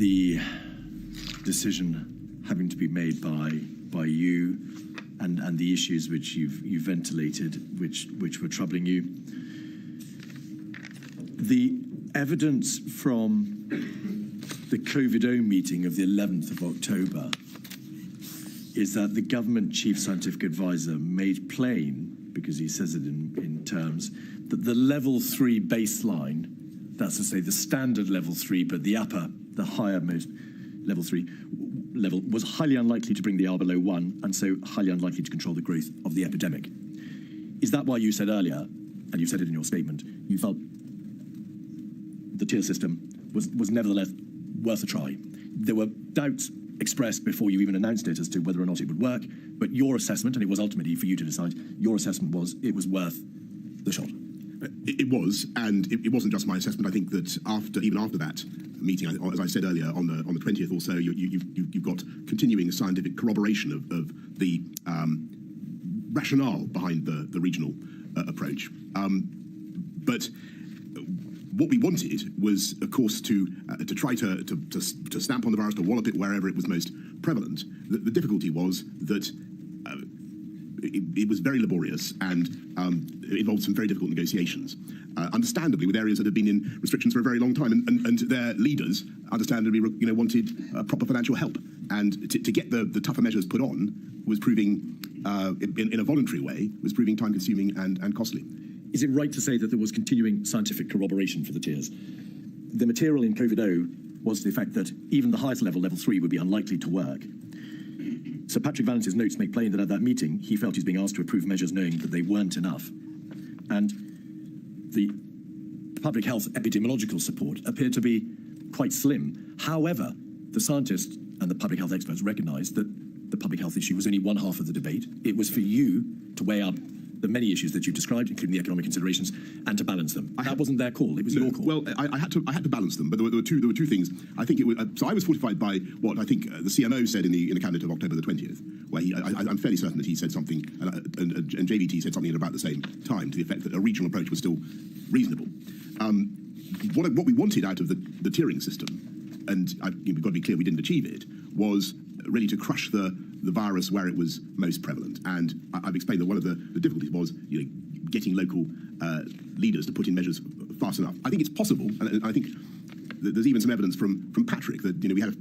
the decision having to be made by you and the issues which you've ventilated, which were troubling you. The evidence from the COVID-0 meeting of the 11th of October is that the government chief scientific advisor made plain, because he says it in terms, that the level 3 baseline, that's to say the standard level 3, but the higher most level 3 level, was highly unlikely to bring the R below 1, and so highly unlikely to control the growth of the epidemic. Is that why you said earlier, and you said it in your statement, you felt the tier system was nevertheless worth a try? There were doubts expressed before you even announced it as to whether or not it would work, but your assessment, and it was ultimately for you to decide, your assessment was it was worth the shot. It was, and it wasn't just my assessment. I think that even after that meeting, as I said earlier, on the 20th or so, you've got continuing scientific corroboration of the rationale behind the regional approach. But what we wanted was, of course, to try to stamp on the virus, to wallop it wherever it was most prevalent. The difficulty was that it was very laborious and it involved some very difficult negotiations. Understandably, with areas that had been in restrictions for a very long time, and their leaders, understandably, wanted proper financial help. And to get the tougher measures put on was proving, in a voluntary way, was proving time-consuming and costly. Is it right to say that there was continuing scientific corroboration for the tiers? The material in COVID-0 was the fact that even the highest level, level 3, would be unlikely to work. Sir Patrick Vallence's notes make plain that at that meeting, he felt he's being asked to approve measures knowing that they weren't enough. And the public health epidemiological support appeared to be quite slim. However, the scientists and the public health experts recognised that the public health issue was only one half of the debate. It was for you to weigh up the many issues that you've described, including the economic considerations, and to balance them. That wasn't their call; it was your call. Well, I had to balance them, but there were two things. I think it was so. I was fortified by what I think the CMO said in the cabinet of October the 20th, where I'm fairly certain that he said something, and JVT said something at about the same time, to the effect that a regional approach was still reasonable. What we wanted out of the tiering system, and we've got to be clear, we didn't achieve it, was really to crush the virus where it was most prevalent. And I've explained that one of the difficulties was getting local leaders to put in measures fast enough. I think it's possible, and I think there's even some evidence from Patrick that we had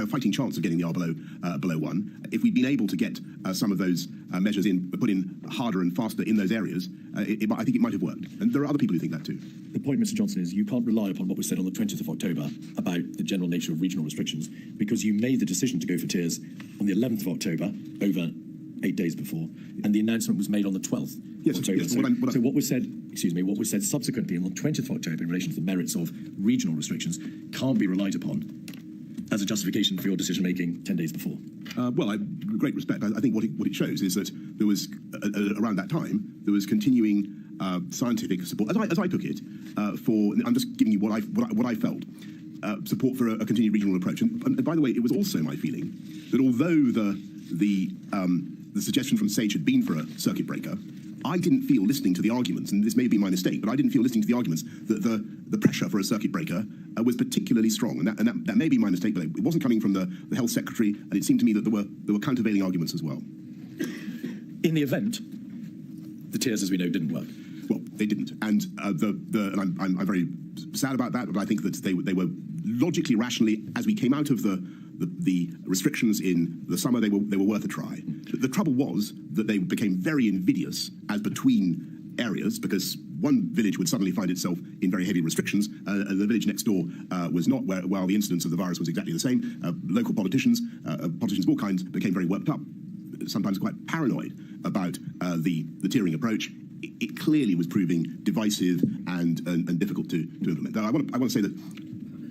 a fighting chance of getting the R below 1 if we'd been able to get some of those measures put in harder and faster in those areas. I think it might have worked, and there are other people who think that too. The point, Mr. Johnson, is you can't rely upon what was said on the 20th of October about the general nature of regional restrictions, because you made the decision to go for tiers on the 11th of October, over 8 days before, and the announcement was made on the 12th. Yes, October. yes. So what was said subsequently on the 20th of October in relation to the merits of regional restrictions can't be relied upon as a justification for your decision-making 10 days before. Well, with great respect, I think what it shows is that there was, around that time, there was continuing scientific support, as I took it, I'm just giving you what I felt, support for a continued regional approach. And by the way, it was also my feeling that although the suggestion from SAGE had been for a circuit breaker, I didn't feel, listening to the arguments, and this may be my mistake, but I didn't feel, listening to the arguments, that the pressure for a circuit breaker was particularly strong. And that may be my mistake, but it wasn't coming from the Health Secretary, and it seemed to me that there were countervailing arguments as well. In the event, the tiers, as we know, didn't work. Well, they didn't, and I'm very sad about that. But I think that they were logically, rationally, as we came out of the restrictions in the summer, they were worth a try. The trouble was that they became very invidious as between areas, because one village would suddenly find itself in very heavy restrictions, and the village next door was not, while the incidence of the virus was exactly the same. Local politicians of all kinds, became very worked up, sometimes quite paranoid about the tiering approach. It clearly was proving divisive and difficult to implement. I want to say that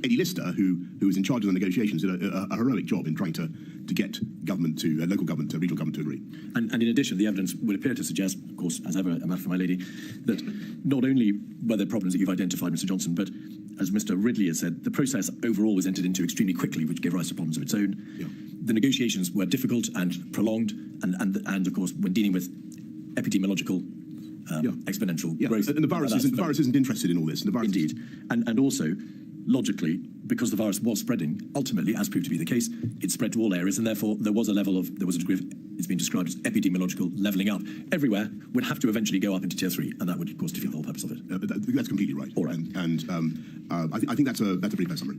Eddie Lister, who was in charge of the negotiations, did a heroic job in trying to get government to local government to regional government to agree. And in addition, the evidence would appear to suggest, of course, as ever, a matter for my lady, that not only were there problems that you've identified, Mr. Johnson, but as Mr. Ridley has said, the process overall was entered into extremely quickly, which gave rise to problems of its own. Yeah. The negotiations were difficult and prolonged, and of course, when dealing with epidemiological exponential growth. And the virus isn't interested in all this. Indeed. And also, logically, because the virus was spreading, ultimately, as proved to be the case, it spread to all areas, and therefore there was a degree of, it's been described as epidemiological levelling up. Everywhere would have to eventually go up into tier 3, and that would, of course, defeat the whole purpose of it. That's completely right. All right. I think that's a pretty fair summary.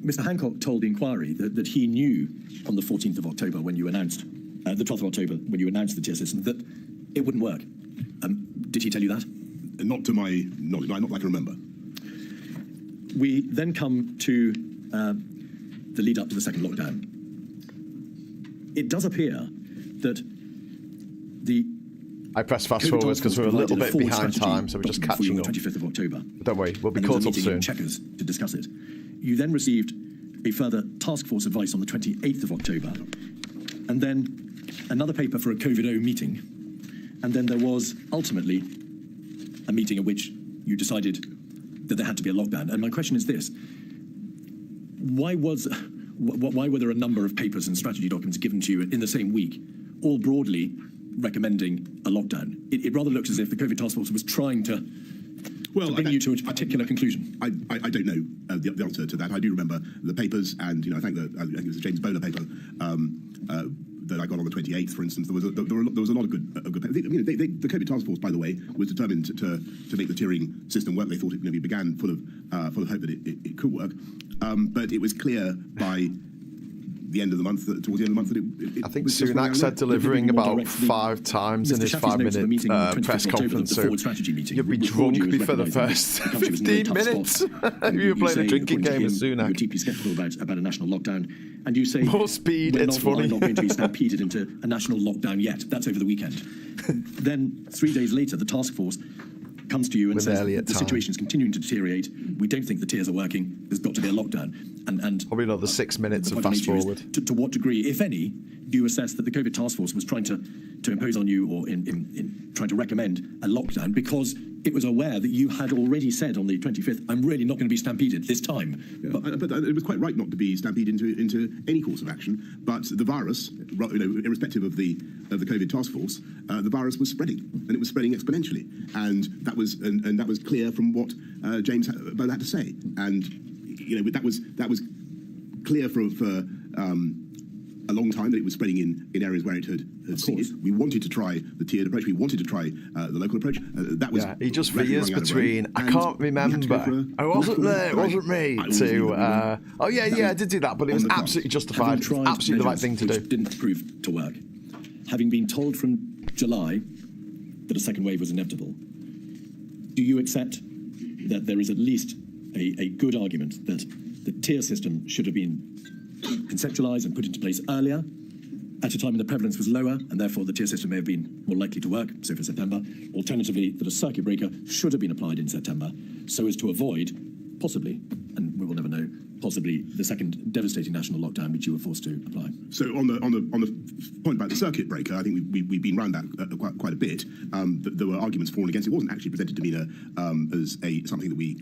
Mr. Hancock told the inquiry that he knew on the 14th of October when you announced, the 12th of October when you announced the tier system, that it wouldn't work. Did he tell you that? Not to my knowledge, not that I can remember. We then come to the lead up to the second lockdown. It does appear that I press fast forward because we're a little bit behind time, so we're just catching up. 25th of October. Don't worry, we'll be caught up soon. In Chequers to discuss it. You then received a further task force advice on the 28th of October, and then another paper for a COVID-0 meeting, and then there was ultimately a meeting at which you decided that there had to be a lockdown. And my question is this: why were there a number of papers and strategy documents given to you in the same week, all broadly recommending a lockdown? It rather looks as if the COVID task force was trying to bring you to a particular conclusion. I don't know the answer to that. I do remember the papers, and I think it was a James Bowler paper that I got on the 28th, for instance. There was a lot of good papers. The COVID task force, by the way, was determined to make the tiering system work. They thought it began full of hope that it could work, but it was clear by the end of the month, towards the end of the month, that it I think was just Sunak said delivering about 5 times in his 5-minute press conference. So you'd be drunk before the first 15 minutes. You were playing a drinking game with Sunak. You're deeply sceptical about a national lockdown, and you say more speed. It's funny. We're not going to be stampeded into a national lockdown yet. That's over the weekend. Then 3 days later, the task force comes to you and says the situation is continuing to deteriorate. We don't think the tiers are working. There's got to be a lockdown. And probably another 6 minutes of fast forward. To what degree, if any, do you assess that the COVID task force was trying to impose on you, or in trying to recommend a lockdown, because it was aware that you had already said on the 25th, I'm really not going to be stampeded this time? Yeah, but it was quite right not to be stampeded into any course of action. But the virus, irrespective of the COVID task force, the virus was spreading, and it was spreading exponentially, and that was clear from what James Bowler had to say, and that was clear for a long time that it was spreading in areas where it had seeded. We wanted to try the tiered approach. We wanted to try the local approach. That was he just veers between. I can't remember. I wasn't there. It wasn't me. I did do that, but it was absolutely justified. Absolutely the right thing to do. Didn't prove to work. Having been told from July that a second wave was inevitable, do you accept that there is at least a good argument that the tier system should have been conceptualised and put into place earlier, at a time when the prevalence was lower, and therefore the tier system may have been more likely to work, so for September? Alternatively, that a circuit breaker should have been applied in September, so as to avoid, possibly, and we will never know, possibly the second devastating national lockdown which you were forced to apply. So on the point about the circuit breaker, I think we've been round that quite a bit. There were arguments for and against. It wasn't actually presented to me as something that we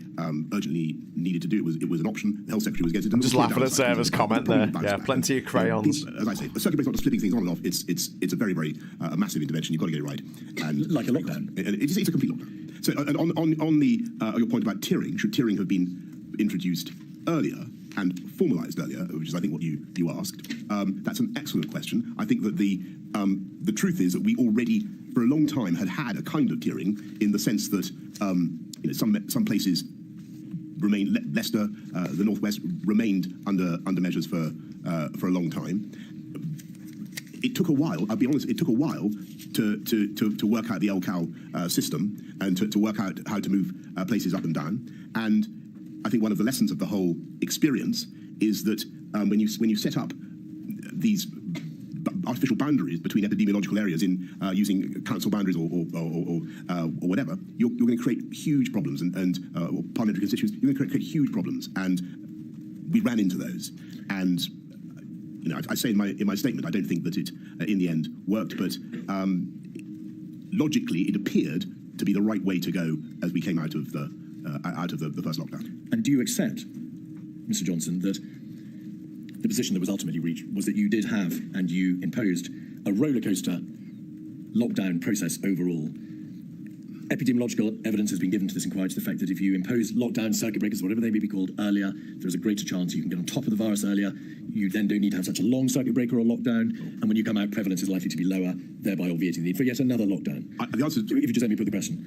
urgently needed to do. It was an option. The health secretary was getting it. I'm just laughing at Sarah's comment there. Yeah, plenty of crayons. As I say, a circuit breaker is not just flipping things on and off. It's a very, very massive intervention. You've got to get it right. And like a lockdown. It's a complete lockdown. So on your point about tiering, should tiering have been introduced earlier and formalised earlier, which is, I think, what you asked? That's an excellent question. I think that the truth is that we already, for a long time, had a kind of tiering, in the sense that some places remained. Leicester, the northwest, remained under measures for a long time. It took a while. I'll be honest. It took a while to work out the LCAL system and to work out how to move places up and down. And I think one of the lessons of the whole experience is that when you set up these artificial boundaries between epidemiological areas in using council boundaries or whatever, you're going to create huge problems and or parliamentary constituents. You're going to create huge problems, and we ran into those. And I say in my statement, I don't think that it in the end worked, but logically it appeared to be the right way to go as we came out of the first lockdown. And do you accept, Mr. Johnson, that the position that was ultimately reached was that you did have, and you imposed, a rollercoaster lockdown process overall, epidemiological evidence has been given to this inquiry to the fact that if you impose lockdown, circuit breakers, whatever they may be called, earlier, there's a greater chance you can get on top of the virus earlier. You then don't need to have such a long circuit breaker or lockdown, and when you come out, prevalence is likely to be lower, thereby obviating the need for yet another lockdown. The answer is, if you just let me put the question.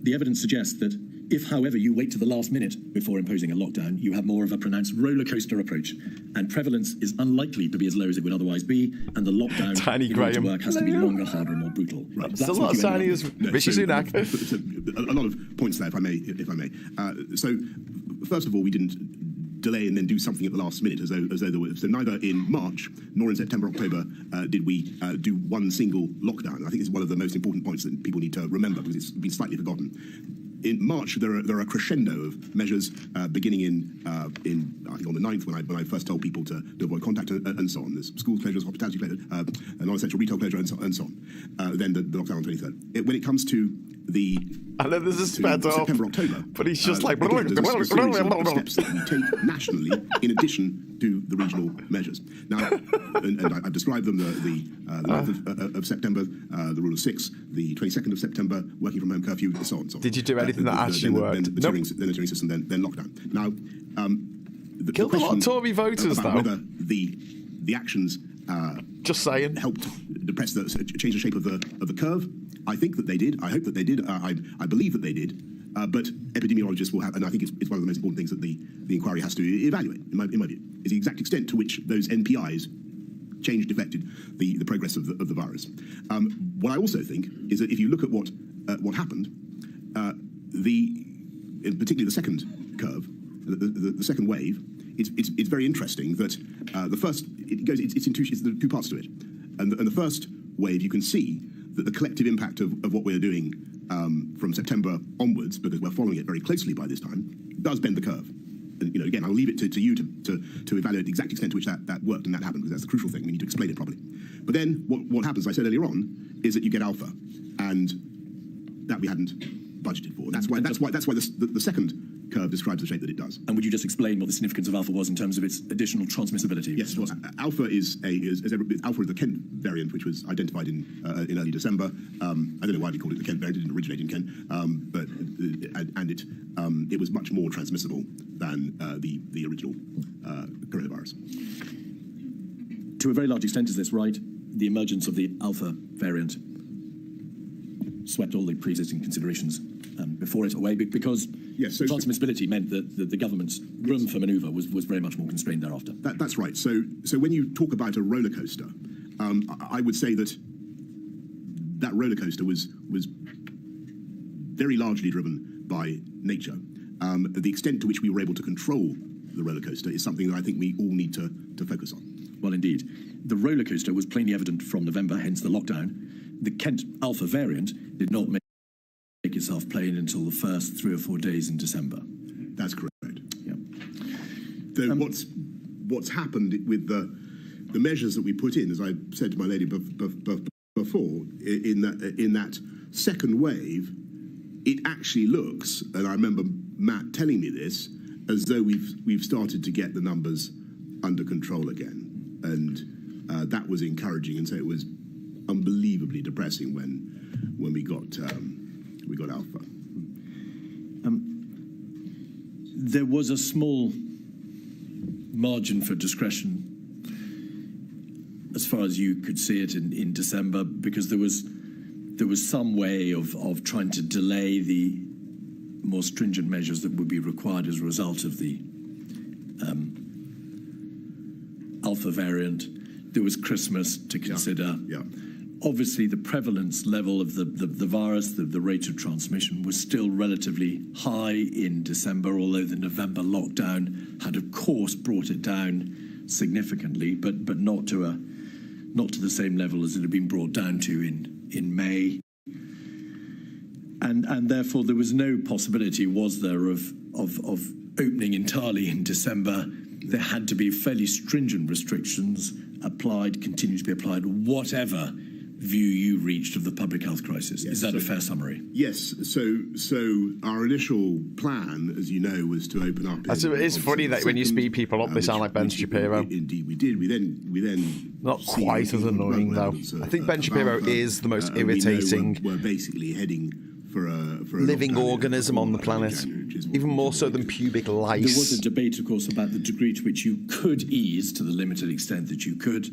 The evidence suggests that if, however, you wait to the last minute before imposing a lockdown, you have more of a pronounced roller coaster approach, and prevalence is unlikely to be as low as it would otherwise be, and the lockdown in order to work has to be longer, harder, and more brutal. Right. That's a lot of tiny as Rishi Sunak. A lot of points there, if I may. So, first of all, we didn't delay and then do something at the last minute, as though there were. So neither in March nor in September, October did we do one single lockdown. I think it's one of the most important points that people need to remember because it's been slightly forgotten. In March, there are a crescendo of measures beginning in I think on the 9th when I first told people to avoid contact and so on. There's school closures, hospitality closure, non-essential retail closure and so on. Then the lockdown on the 23rd. When it comes to the I know this is September, October, but he's just like again, there's a series of steps that we take nationally in addition to the regional measures. Now, and I've described them: the 9th of September, the rule of 6, the 22nd of September, working from home curfew, and so on. Did you do anything that actually worked? Then the tiering system, then lockdown. Now, killed a lot of Tory voters about though. Whether the actions just saying helped depress change the shape of the curve. I think that they did. I hope that they did. I believe that they did. But epidemiologists will have, and I think it's one of the most important things that the inquiry has to evaluate, in my view, is the exact extent to which those NPIs changed, affected the progress of the virus. What I also think is that if you look at what happened, particularly the second curve, the second wave, it's very interesting that the first there are two parts to it, and the first wave you can see that the collective impact of what we're doing from September onwards, because we're following it very closely by this time, does bend the curve. And, again, I'll leave it to you to evaluate the exact extent to which that worked and that happened, because that's the crucial thing. We need to explain it properly. But then what happens, as I said earlier on, is that you get alpha, and that we hadn't budgeted for. That's why the second curve describes the shape that it does. And would you just explain what the significance of alpha was in terms of its additional transmissibility? Yes, well, alpha is the Kent variant, which was identified in early December. I don't know why they called it the Kent variant. It didn't originate in Kent, but it was much more transmissible than the original coronavirus. To a very large extent, is this right? The emergence of the alpha variant swept all the pre-existing considerations before it away, because transmissibility meant that the government's room for manoeuvre was very much more constrained thereafter. That's right. So when you talk about a roller coaster, I would say that roller coaster was very largely driven by nature. The extent to which we were able to control the roller coaster is something that I think we all need to focus on. Well, indeed. The roller coaster was plainly evident from November, hence the lockdown. The Kent alpha variant did not make itself plain until the first 3 or 4 days in December. That's correct. Yeah. So what's happened with the measures that we put in, as I said to my lady before, in that second wave, it actually looks, and I remember Matt telling me this, as though we've started to get the numbers under control again, and that was encouraging. And so it was unbelievably depressing when we got alpha. There was a small margin for discretion, as far as you could see it, in December, because there was some way of trying to delay the more stringent measures that would be required as a result of the alpha variant. There was Christmas to consider. Yeah. Obviously, the prevalence level of the virus, the rate of transmission, was still relatively high in December, although the November lockdown had, of course, brought it down significantly, but not to the same level as it had been brought down to in May. And therefore, there was no possibility, was there, of opening entirely in December. There had to be fairly stringent restrictions applied, continue to be applied, whatever view you reached of the public health crisis. Yes, is that a fair summary? Yes. So our initial plan, as you know, was to open up. It's funny that when you speed people up, they sound like Ben Shapiro. Indeed, we did. We then not quite as annoying though. I think Ben Shapiro is the most irritating. We're basically heading for a living lockdown organism on the planet, even more so than pubic lice. There was a debate, of course, about the degree to which you could ease to the limited extent that you could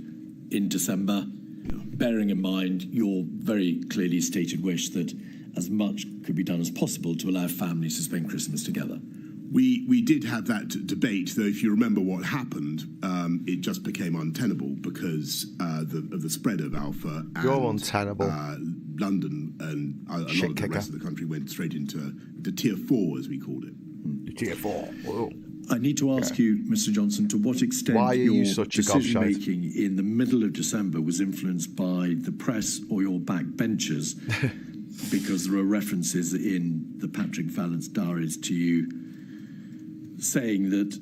in December, bearing in mind your very clearly stated wish that as much could be done as possible to allow families to spend Christmas together. We did have that debate, though. If you remember what happened, it just became untenable because of the spread of Alpha. And, you're untenable. London and a lot of the rest of the country went straight into the Tier 4, as we called it. Tier 4. Whoa. I need to ask you, Mr. Johnson, to what extent your decision-making in the middle of December was influenced by the press or your backbenchers, because there are references in the Patrick Vallance diaries to you saying that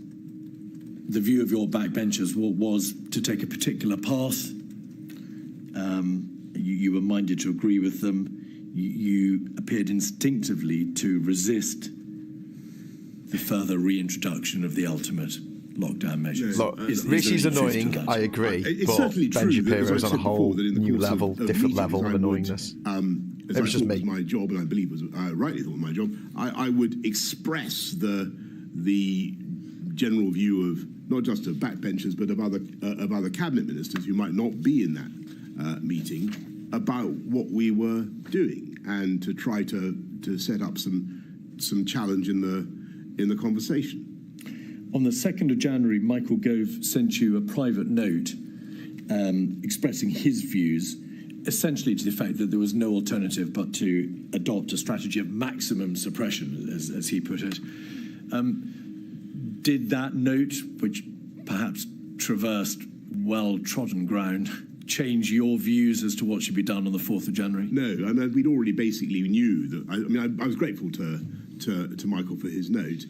the view of your backbenchers was to take a particular path. You were minded to agree with them. You appeared instinctively to resist the further reintroduction of the ultimate lockdown measures. Look, Rishi's annoying, I agree, but Ben Shapiro's on a whole new level, different level of annoyingness. As it was just my job, and I believe was rightly thought my job, I would express the general view of not just of backbenchers but of other cabinet ministers who might not be in that meeting about what we were doing, and to try to set up some challenge in the conversation. On the 2nd of January, Michael Gove sent you a private note expressing his views, essentially to the effect that there was no alternative but to adopt a strategy of maximum suppression, as he put it. Did that note, which perhaps traversed well-trodden ground, change your views as to what should be done on the 4th of January? No, I mean, we'd already basically knew that. I was grateful to Michael for his note,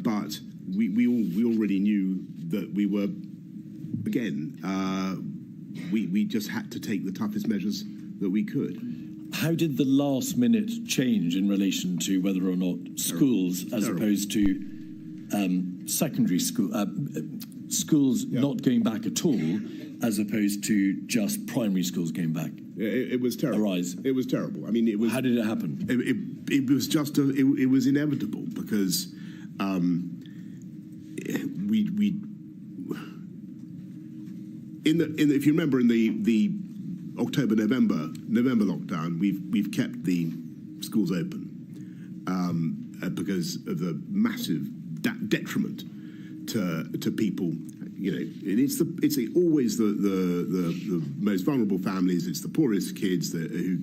but we already knew that we were, again, we just had to take the toughest measures that we could. How did the last minute change in relation to whether or not schools, as opposed to secondary school, schools not going back at all, as opposed to just primary schools going back? It was terrible. Arise. It was terrible. I mean, it was. How did it happen? It was just it was inevitable because if you remember in the October November lockdown, we've kept the schools open because of the massive detriment to people. You know, it's always the most vulnerable families. It's the poorest kids who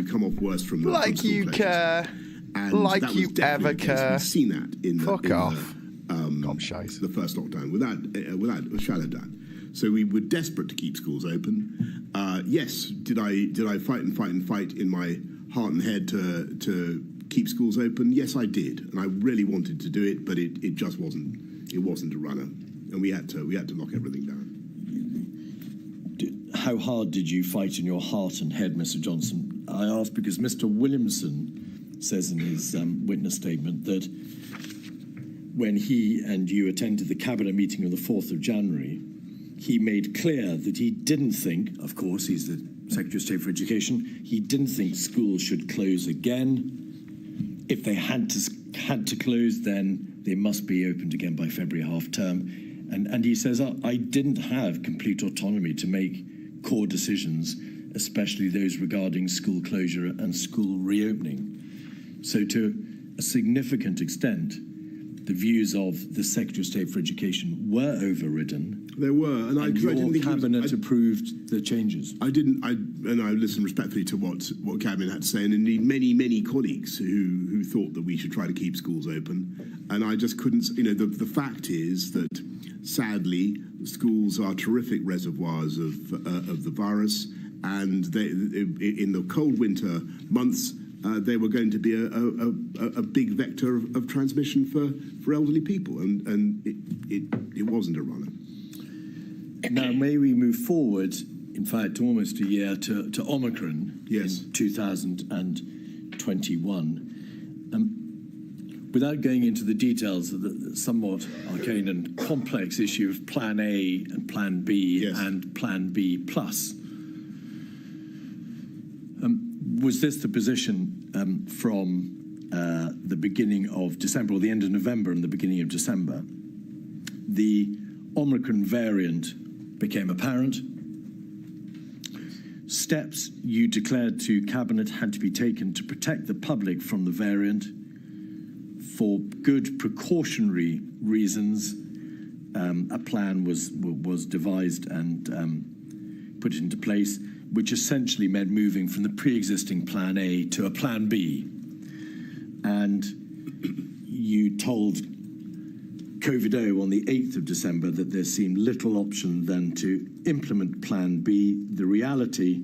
come off worst from the like from you places. Care, and like you ever care. We've seen that in the first lockdown without a shadow of doubt. So we were desperate to keep schools open. Yes, did I fight in my heart and head to keep schools open? Yes, I did, and I really wanted to do it, but it just wasn't. It wasn't a runner, and we had to lock everything down. How hard did you fight in your heart and head, Mr. Johnson? I ask because Mr. Williamson says in his witness statement that when he and you attended the cabinet meeting on the 4th of January, he made clear that he didn't think, of course, he's the Secretary of State for Education, he didn't think schools should close again. If they had to close, then they must be opened again by February half term. And he says, I didn't have complete autonomy to make core decisions, especially those regarding school closure and school reopening. So to a significant extent, the views of the Secretary of State for Education were overridden. There were, and your cabinet approved the changes. I listened respectfully to what cabinet had to say, and indeed many colleagues who thought that we should try to keep schools open, and I just couldn't. You know, the fact is that sadly schools are terrific reservoirs of the virus, and in the cold winter months. They were going to be a big vector of transmission for elderly people, and it wasn't a runner. Now, may we move forward, in fact, almost a year to Omicron in 2021. Without going into the details of the somewhat arcane and complex issue of Plan A and Plan B and Plan B plus, was this the position from the beginning of December, or the end of November and the beginning of December? The Omicron variant became apparent. Steps you declared to Cabinet had to be taken to protect the public from the variant. For good precautionary reasons, a plan was devised and put into place, which essentially meant moving from the pre-existing Plan A to a Plan B. And you told COVID-O on the 8th of December that there seemed little option than to implement Plan B. The reality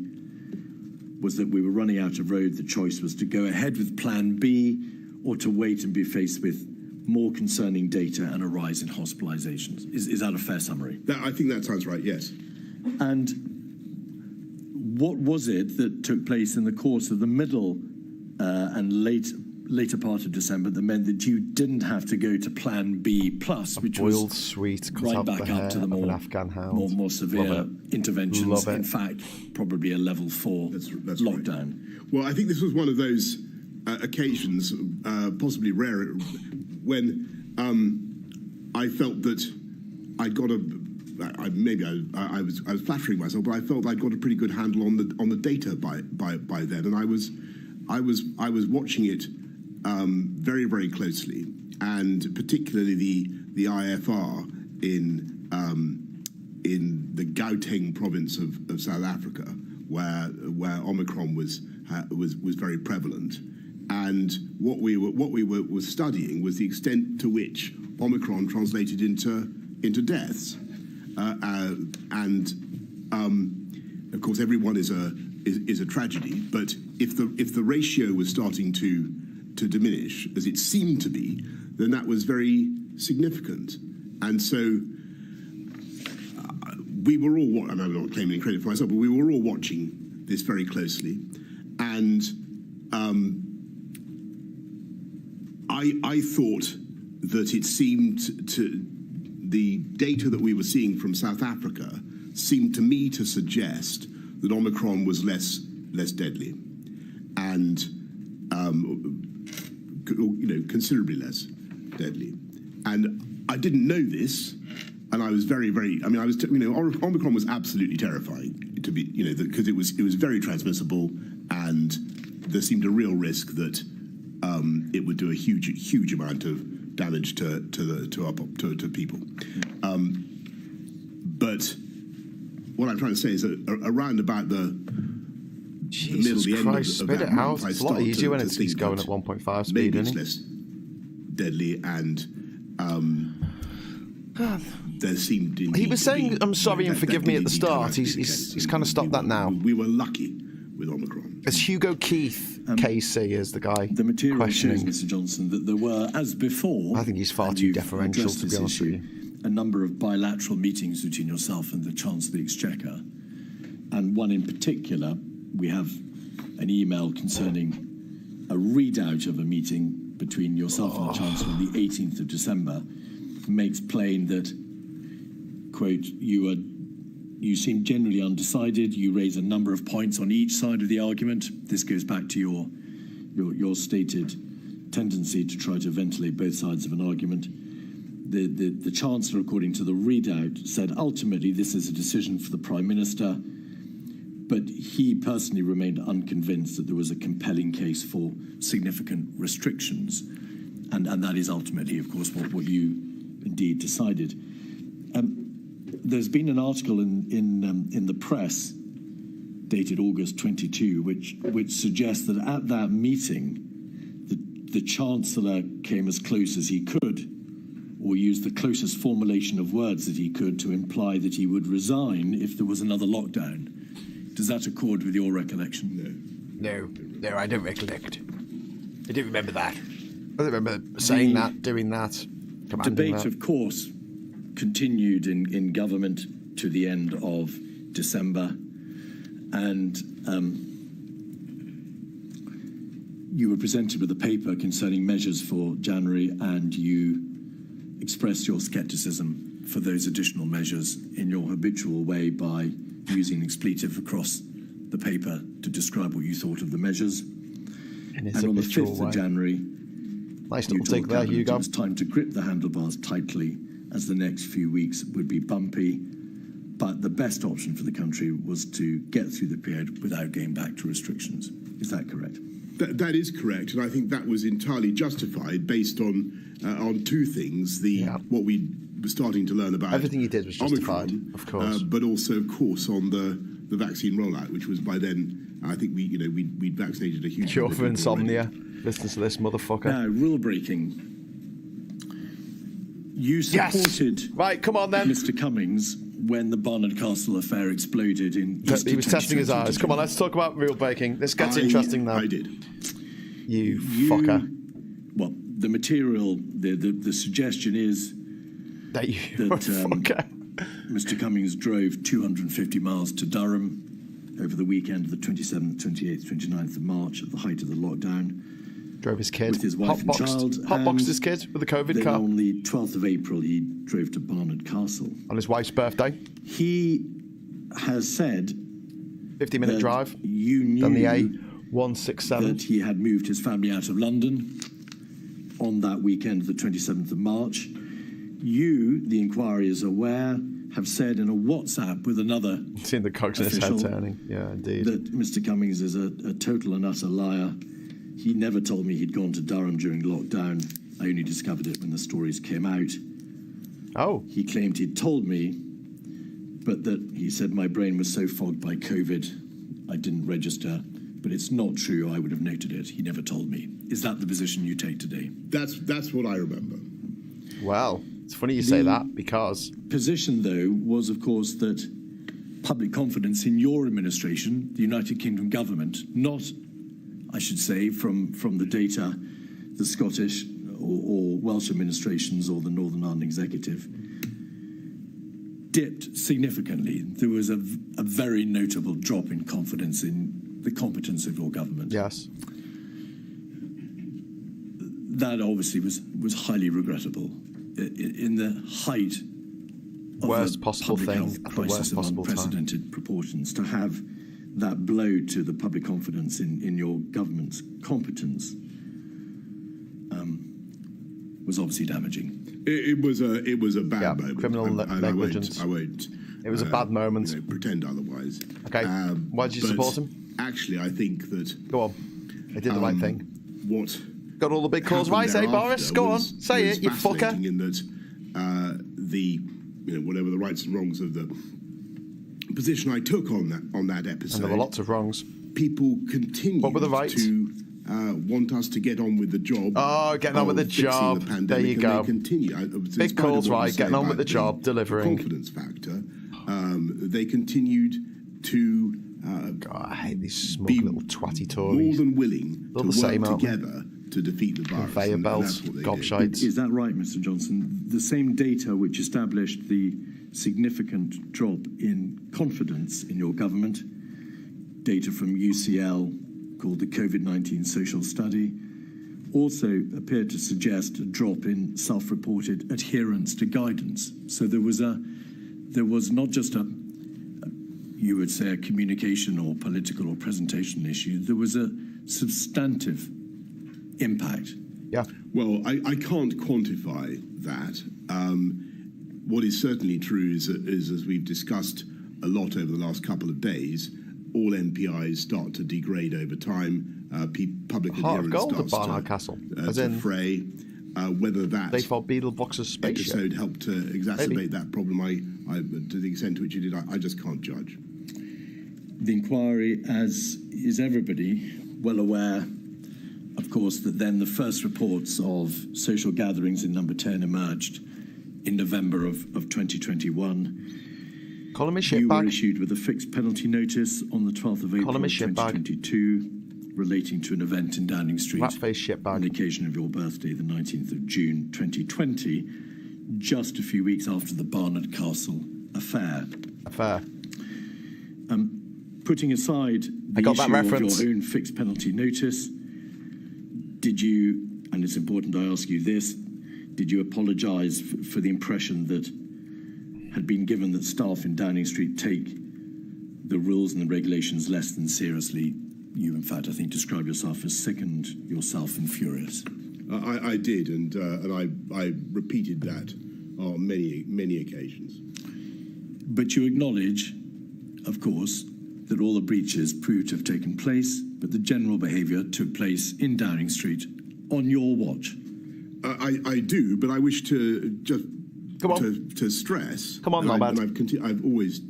was that we were running out of road. The choice was to go ahead with Plan B or to wait and be faced with more concerning data and a rise in hospitalizations. Is that a fair summary? I think that sounds right, yes. And what was it that took place in the course of the middle and later part of December that meant that you didn't have to go to Plan B plus, which boiled was sweet, right back up to the more severe interventions? In fact, probably a level 4 lockdown. Right. Well, I think this was one of those occasions, possibly rare, when I felt that I'd got I was flattering myself, but I felt I'd got a pretty good handle on the data by then, and I was watching it very, very closely, and particularly the IFR in the Gauteng province of South Africa, where Omicron was very prevalent, and what we were studying was the extent to which Omicron translated into deaths, and of course everyone is a tragedy, but if the ratio was starting to diminish, as it seemed to be, then that was very significant. And so we were all, and I'm not claiming credit for myself, but we were all watching this very closely. And I thought that it seemed to, the data that we were seeing from South Africa seemed to me to suggest that Omicron was less deadly, and considerably less deadly. And I didn't know this, and I was very, very. I mean, Omicron was absolutely terrifying to be, because it was very transmissible, and there seemed a real risk that it would do a huge amount of damage to people. But what I'm trying to say is that around about the Jesus middle, the Christ, end of that month, it's a lot easier when it's going at 1.5 speed, maybe isn't it's less deadly, and there seemed he was saying, "I'm sorry and forgive me" at the start. He's kind of stopped that now. We were lucky with Omicron. It's Hugo Keith, KC, is the guy. The material questioning. shows, Mr. Johnson, that there were, as before, I think he's far too deferential, to be honest with you, a number of bilateral meetings between yourself and the Chancellor of the Exchequer, and one in particular. We have an email concerning a readout of a meeting between yourself and the Chancellor on the 18th of December. Makes plain that, quote, you seem generally undecided. You raise a number of points on each side of the argument. This goes back to your stated tendency to try to ventilate both sides of an argument. The Chancellor, according to the readout, said ultimately this is a decision for the Prime Minister, but he personally remained unconvinced that there was a compelling case for significant restrictions, and that is ultimately, of course, what you indeed decided. There's been an article in the press dated August 22, which suggests that at that meeting, the Chancellor came as close as he could, or used the closest formulation of words that he could to imply that he would resign if there was another lockdown. Does that accord with your recollection? No, I don't recollect. I don't remember that. I don't remember saying that, doing that, commanding debate, that. Of course, continued in government to the end of December, and you were presented with a paper concerning measures for January, and you expressed your scepticism for those additional measures in your habitual way by using expletive across the paper to describe what you thought of the measures. And on the 5th of January, nice you little take told there, Hugo. it was time to grip the handlebars tightly, as the next few weeks would be bumpy. But the best option for the country was to get through the period without going back to restrictions. Is that correct? That is correct, and I think that was entirely justified based on two things: what we were starting to learn about everything you did was justified, Omicron, of course, but also, of course, on the vaccine rollout, which was by then I think we'd vaccinated a huge cure number for of people insomnia. already. Listen to this motherfucker. Now, rule breaking. You supported right. Come on then, Mr. Cummings, when the Barnard Castle affair exploded in Easter. He was testing his eyes. Come on, let's talk about rule breaking. This gets interesting now. I did. You fucker. Well, the material, the suggestion is that Mr. Cummings drove 250 miles to Durham over the weekend of the 27th, 28th, 29th of March at the height of the lockdown. Drove his kid. With his wife and child. Hotboxed his kid with a COVID car. On the 12th of April, he drove to Barnard Castle. On his wife's birthday. He has said 50-minute drive. You knew done the A167. that he had moved his family out of London on that weekend of the 27th of March. You, the inquiry is aware, have said in a WhatsApp with another seen the cogs in his head turning. Yeah, indeed. That Mr. Cummings is a total and utter liar. He never told me he'd gone to Durham during lockdown. I only discovered it when the stories came out. Oh. He claimed he'd told me, but that he said my brain was so fogged by COVID, I didn't register. But it's not true. I would have noted it. He never told me. Is that the position you take today? That's what I remember. Well, it's funny you say that, because... Position, though, was, of course, that public confidence in your administration, the United Kingdom government, not... I should say, from the data, the Scottish or Welsh administrations or the Northern Ireland Executive, dipped significantly. There was a very notable drop in confidence in the competence of your government. Yes. That obviously was highly regrettable. In the height of worst a possible public thing health at the crisis worst of possible unprecedented proportions, to have that blow to the public confidence in your government's competence was obviously damaging. It was a bad moment. Criminal negligence. I won't. It was a bad moment. Pretend otherwise. Okay. Why did you support him? Actually, I think that. Go on. I did the right thing. What? Got all the big calls right, eh, Boris? Go on, say it, you fucker. In that, whatever the rights and wrongs of the position I took on that episode. And there were lots of wrongs. People continued what were the rights? To want us to get on with the job. Oh, getting on with the job. There you go. They continue. Big calls, right? Getting on with the job, delivering. Confidence factor. They continued to. God, I hate these smug little twatty Tories. More than willing to work together to defeat the virus. Conveyor belts, gobshites. Is that right, Mr. Johnson? The same data which established the significant drop in confidence in your government, data from UCL called the COVID-19 Social Study, also appeared to suggest a drop in self-reported adherence to guidance. So there was not just you would say a communication or political or presentation issue, there was a substantive impact. Yeah. Well, I can't quantify that. What is certainly true is, as we've discussed a lot over the last couple of days, all NPIs start to degrade over time. Public adherence starts to fray. Whether that they thought Beetlebox's spaceship episode helped to exacerbate that problem, to the extent to which it did, I just can't judge. The inquiry, as is everybody well aware, of course, that then the first reports of social gatherings in Number 10 emerged in November of 2021. Call him a shitbag. You were issued with a fixed penalty notice on the 12th of April 2022 relating to an event in Downing Street on the occasion of your birthday, the 19th of June 2020, just a few weeks after the Barnard Castle affair. Putting aside the issue of your own fixed penalty notice, did you, and it's important I ask you this, did you apologise for the impression that had been given that staff in Downing Street take the rules and the regulations less than seriously. You, in fact, I think, describe yourself as sickened yourself and furious. I did, and I repeated that on many occasions. But you acknowledge, of course, that all the breaches proved to have taken place, but the general behaviour took place in Downing Street on your watch. I do, but I wish to just to stress. Come on, Norbert. I've always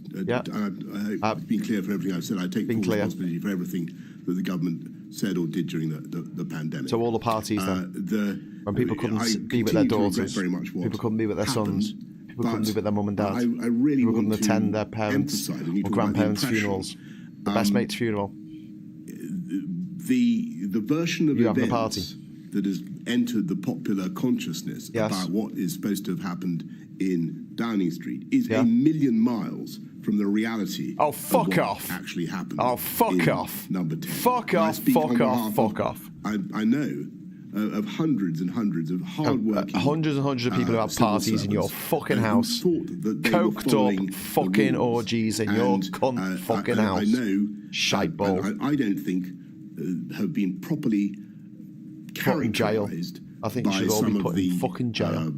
I've been clear for everything I've said. I take full responsibility for everything that the government said or did during the pandemic. So all the parties then, when people couldn't be with their daughters, people couldn't be with their sons, people couldn't be with their mum and dad, people couldn't attend their parents' or grandparents' funerals, the best mate's funeral. The version of events that has entered the popular consciousness about what is supposed to have happened in Downing Street is a million miles from the reality of what actually happened. Oh, fuck off. Number 10. Fuck off, fuck off, fuck off. I know of hundreds and hundreds of hard-working... hundreds and hundreds of people who have parties in your fucking house. Coked up fucking orgies in your cunt fucking house. I know... Shite ball. I don't think have been properly characterised I think you should all be put in fucking jail.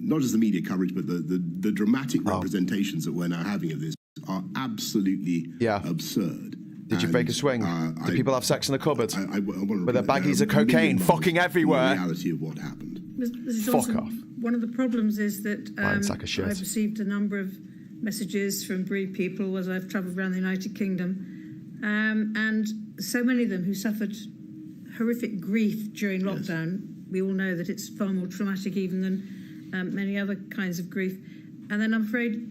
Not just the media coverage, but the dramatic representations that we're now having of this are absolutely absurd. Did you break a swing? Did people have sex in the cupboard? With their baggies of cocaine fucking everywhere? The reality of what happened. Fuck off. One of the problems is that I've received a number of messages from bereaved people as I've travelled around the United Kingdom, and so many of them who suffered horrific grief during lockdown. We all know that it's far more traumatic even than many other kinds of grief. And then I'm afraid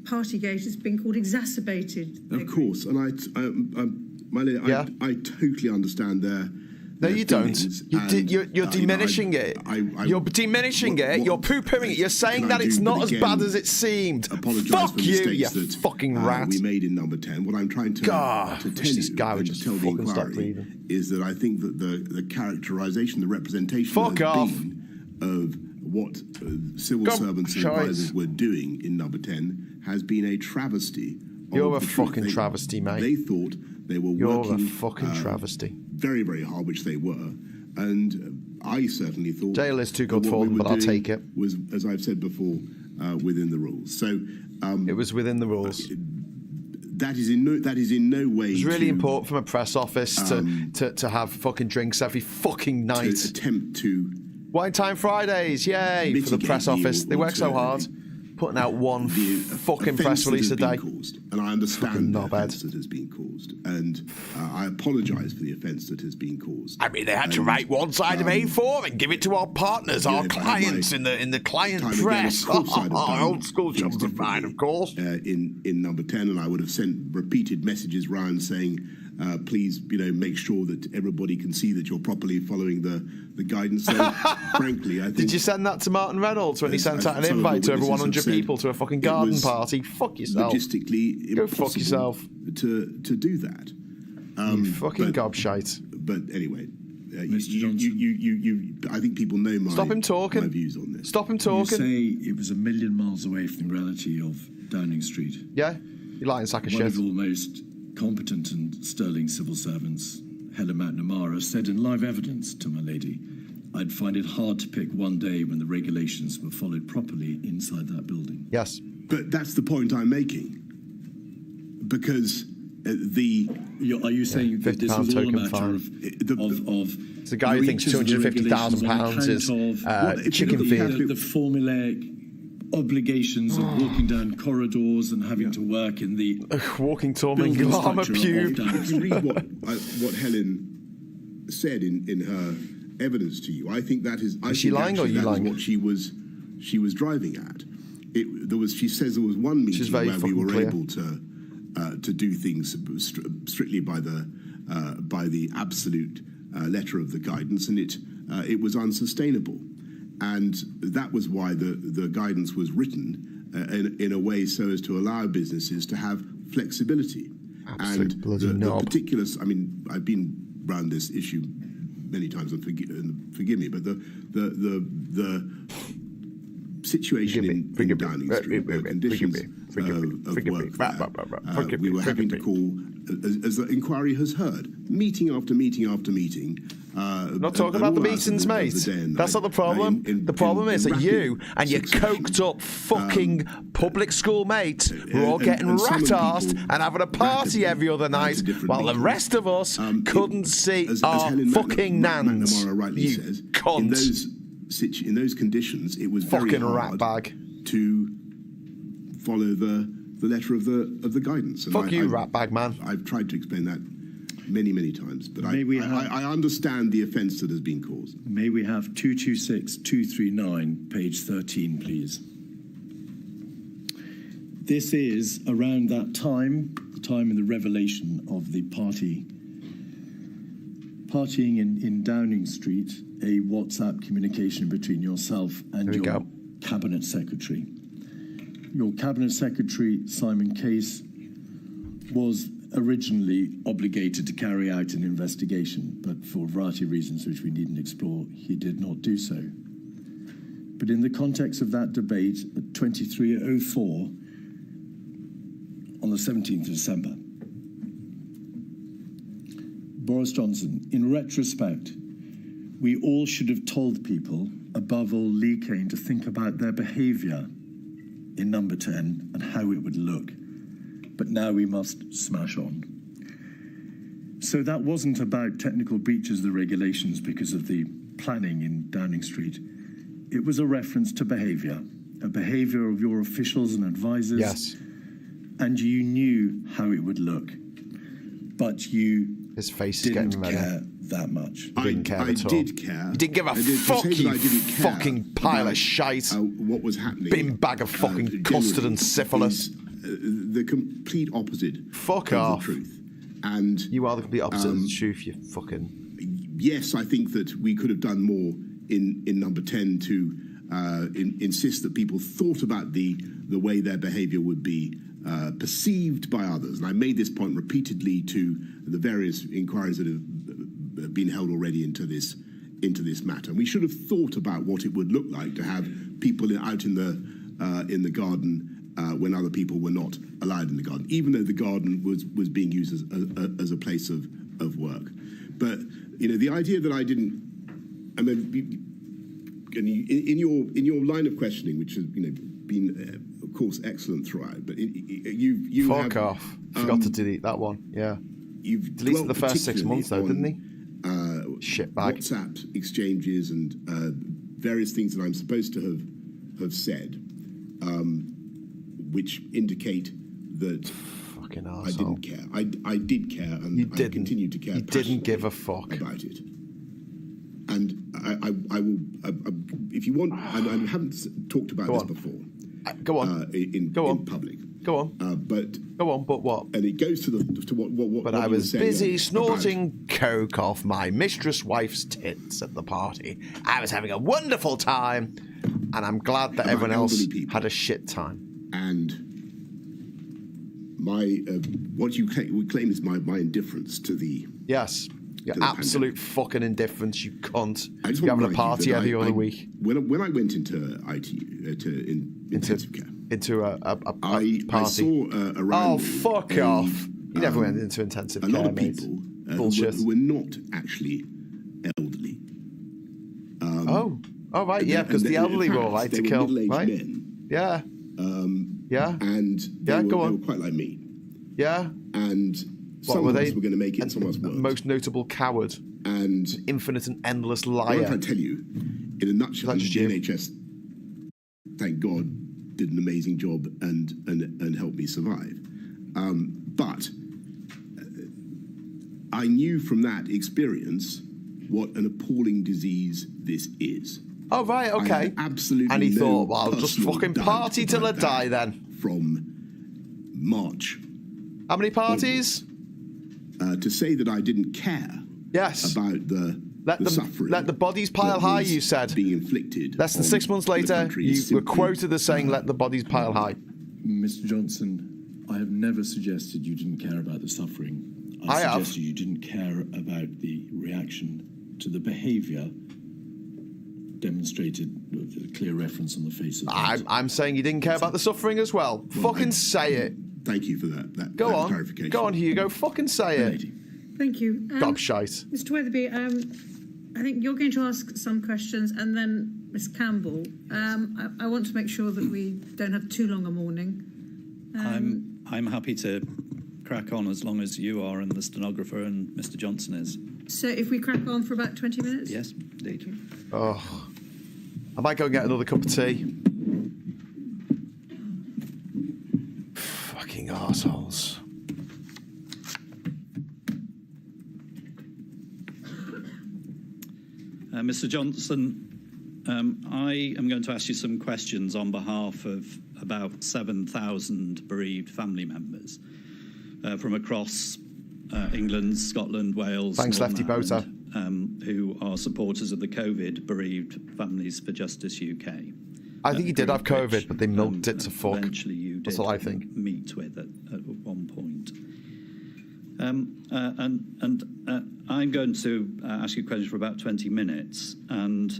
Partygate has been called exacerbated. Of course, and I totally understand their No, you don't. You're diminishing it. You're diminishing it. You're poo-pooing it. You're saying that it's not as bad as it seemed. Fuck you, you fucking rat. We made in number 10. What I'm trying to tell you, and tell the inquiry, is that I think that the characterisation, the representation of what civil servants and advisors were doing in number 10 has been a travesty. You're a fucking travesty, mate. They thought they were You're working... a fucking travesty. Very, very hard, which they were. And I certainly thought... Jail is too good for them, but I'll take it. Was, as I've said before, within the rules. So... it was within the rules. That is in no way... It's really important from a press office to have fucking drinks every fucking night. To attempt to... Wine Time Fridays, yay, for the press office. They work so hard. Putting out one fucking press release a day. And I understand the offence that has been caused. And I apologise for the offence that has been caused. I mean, they had to write one side of A4 and give it to our partners, our clients in the client press. Old school jobs are fine, of course. In number 10, and I would have sent repeated messages round saying, please, make sure that everybody can see that you're properly following the guidance. So, frankly, I think... Did you send that to Martin Reynolds when he sent out an invite to over 100 people to a fucking garden party? Fuck yourself. Logistically Go fuck yourself. To do that. You fucking gobshite. But anyway, I think people know my views on this. Stop him talking. You say it was a million miles away from the reality of Downing Street. Yeah? You lying sack of shit. One of your most competent and sterling civil servants, Helen McNamara, said in live evidence to my lady, I'd find it hard to pick one day when the regulations were followed properly inside that building. Yes. But that's the point I'm making. Because are you saying that this was all a matter of it's the guy who thinks £250,000 is chicken feed. The formulaic obligations of walking down corridors and having to work in the walking Tormund Glamour pew. If you read what Helen said in her evidence to you, I think that is. Is she lying or are you lying? What she was driving at. She says there was one meeting where we were able to do things strictly by the absolute letter of the guidance, and it was unsustainable. And that was why the guidance was written in a way so as to allow businesses to have flexibility. Absolute and bloody the knob. particulars, I mean, I've been around this issue many times, and forgive me, but the situation in Downing Street, the conditions work. We were having to call, as the inquiry has heard, meeting after meeting after meeting. Not talking about the meetings, mate. That's not the problem. The problem is that you and your coked up fucking public school mates were all getting rat-arsed and having a party every other night, while the rest of us couldn't see our fucking nans. You cunt. In those conditions, it was very fucking hard rat bag to follow the letter of the guidance. And Fuck you, rat bag man. I've tried to explain that many times, but I understand the offence that has been caused. May we have 226-239, page 13, please. This is around that time, the time of the revelation of the partying in Downing Street, a WhatsApp communication between yourself and your cabinet secretary. Your cabinet secretary, Simon Case, was originally obligated to carry out an investigation, but for a variety of reasons which we needn't explore, he did not do so. But in the context of that debate at 23:04 on the 17th of December, Boris Johnson, in retrospect, we all should have told people, above all Lee Kane, to think about their behaviour in number 10 and how it would look. But now we must smash on. So that wasn't about technical breaches of the regulations because of the planning in Downing Street. It was a reference to behaviour, a behaviour of your officials and advisors. Yes. And you knew how it would look. But you His face didn't is getting care that much. I didn't care at all. Did care. You didn't give a fuck, you fucking pile of shite. What was happening? Bin bag of fucking custard and syphilis. The complete opposite Fuck of off. the truth. And you are the complete opposite of the truth, you fucking... Yes, I think that we could have done more in number 10 to insist that people thought about the way their behaviour would be perceived by others. And I made this point repeatedly to the various inquiries that have been held already into this matter. And we should have thought about what it would look like to have people out in the garden when other people were not allowed in the garden, even though the garden was being used as a place of work. But the idea that I didn't, I mean, in your line of questioning, which has been of course excellent throughout, but you fuck off. Forgot to delete that one. Yeah, you've deleted the first 6 months though, didn't he? Shitbag. WhatsApp exchanges and various things that I'm supposed to have said, which indicate that fucking arsehole. I didn't care. I did care, and I continue to care. You didn't give a fuck about it. And I will, if you want, and I haven't talked about this before. Go on. In public. Go on. But what? And it goes to what. But I was busy snorting coke off my mistress wife's tits at the party. I was having a wonderful time, and I'm glad that everyone else had a shit time. And my what you claim is my indifference to the your absolute fucking indifference, you cunt. You're having a party every other week. When I went into intensive care, into a party, I saw around. Oh, fuck off! You never went into intensive care, lot of mate. people Bullshit. Who were not actually elderly. Oh, right, yeah, because the elderly were all right to kill, right? Men. Yeah. Yeah. And they were quite like me. Yeah. And some of us were going to make it, and some of us weren't. Most notable coward. And infinite and endless liar. What I tell you, in a nutshell, the NHS, thank God, did an amazing job and helped me survive. But I knew from that experience what an appalling disease this is. Oh, right, okay. Absolutely. And he thought, well, I'll just fucking party till I die then. From March. How many parties? To say that I didn't care about the suffering. Let the bodies pile high, you said. Being inflicted. Less than 6 months later, you were quoted as saying, let the bodies pile high. Mr. Johnson, I have never suggested you didn't care about the suffering. I suggested you didn't care about the reaction to the behaviour demonstrated a clear reference on the face of that. I'm saying you didn't care about the suffering as well. Fucking say it. Thank you for that Go on. clarification. Go on, Hugo. Fucking say it. Thank you. Gobshite. Mr. Weatherby, I think you're going to ask some questions, and then Ms. Campbell. I want to make sure that we don't have too long a morning. I'm happy to crack on as long as you are and the stenographer and Mr. Johnson is. So if we crack on for about 20 minutes? Yes, indeed. Oh, I might go and get another cup of tea. Fucking arseholes. Mr. Johnson, I am going to ask you some questions on behalf of about 7,000 bereaved family members from across England, Scotland, Wales, thanks, Lefty Boater, who are supporters of the COVID Bereaved Families for Justice UK. I think he did have COVID, but they milked it to fuck. Eventually, you did. That's what I think. Meet with at one point. I'm going to ask you questions for about 20 minutes, and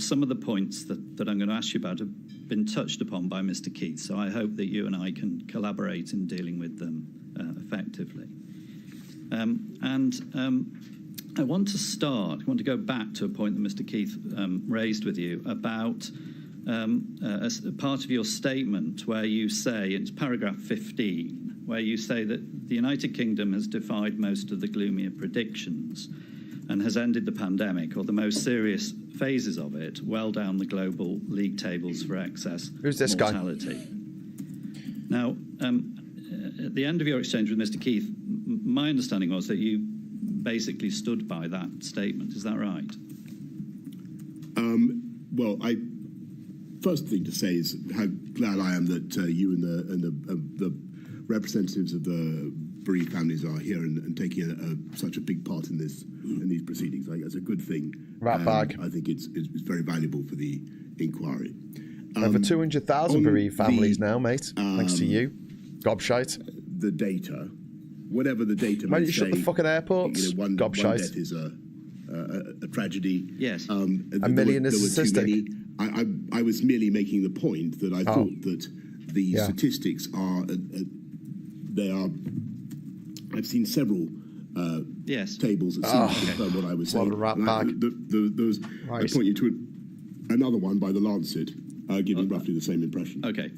some of the points that I'm going to ask you about have been touched upon by Mr. Keith, so I hope that you and I can collaborate in dealing with them effectively. I want to go back to a point that Mr. Keith raised with you about as part of your statement where you say, it's paragraph 15, where you say that the United Kingdom has defied most of the gloomier predictions and has ended the pandemic, or the most serious phases of it, well down the global league tables for excess mortality. Now, at the end of your exchange with Mr. Keith, my understanding was that you basically stood by that statement. Is that right? Well, first thing to say is how glad I am that you and the representatives of the bereaved families are here and taking such a big part in these proceedings. I think that's a good thing. Rat bag. I think it's very valuable for the inquiry. Over 200,000 bereaved families now, mate. Thanks to you. Gobshite. The data, whatever the data Why may don't you say, shut the fucking airports? one Gobshite. death is a tragedy. Yes. A million is a statistic. I was merely making the point that I thought that the statistics are I've seen several tables that seem to confirm what I was saying. What a rat bag. I point you to another one by The Lancet, giving roughly the same impression. Okay.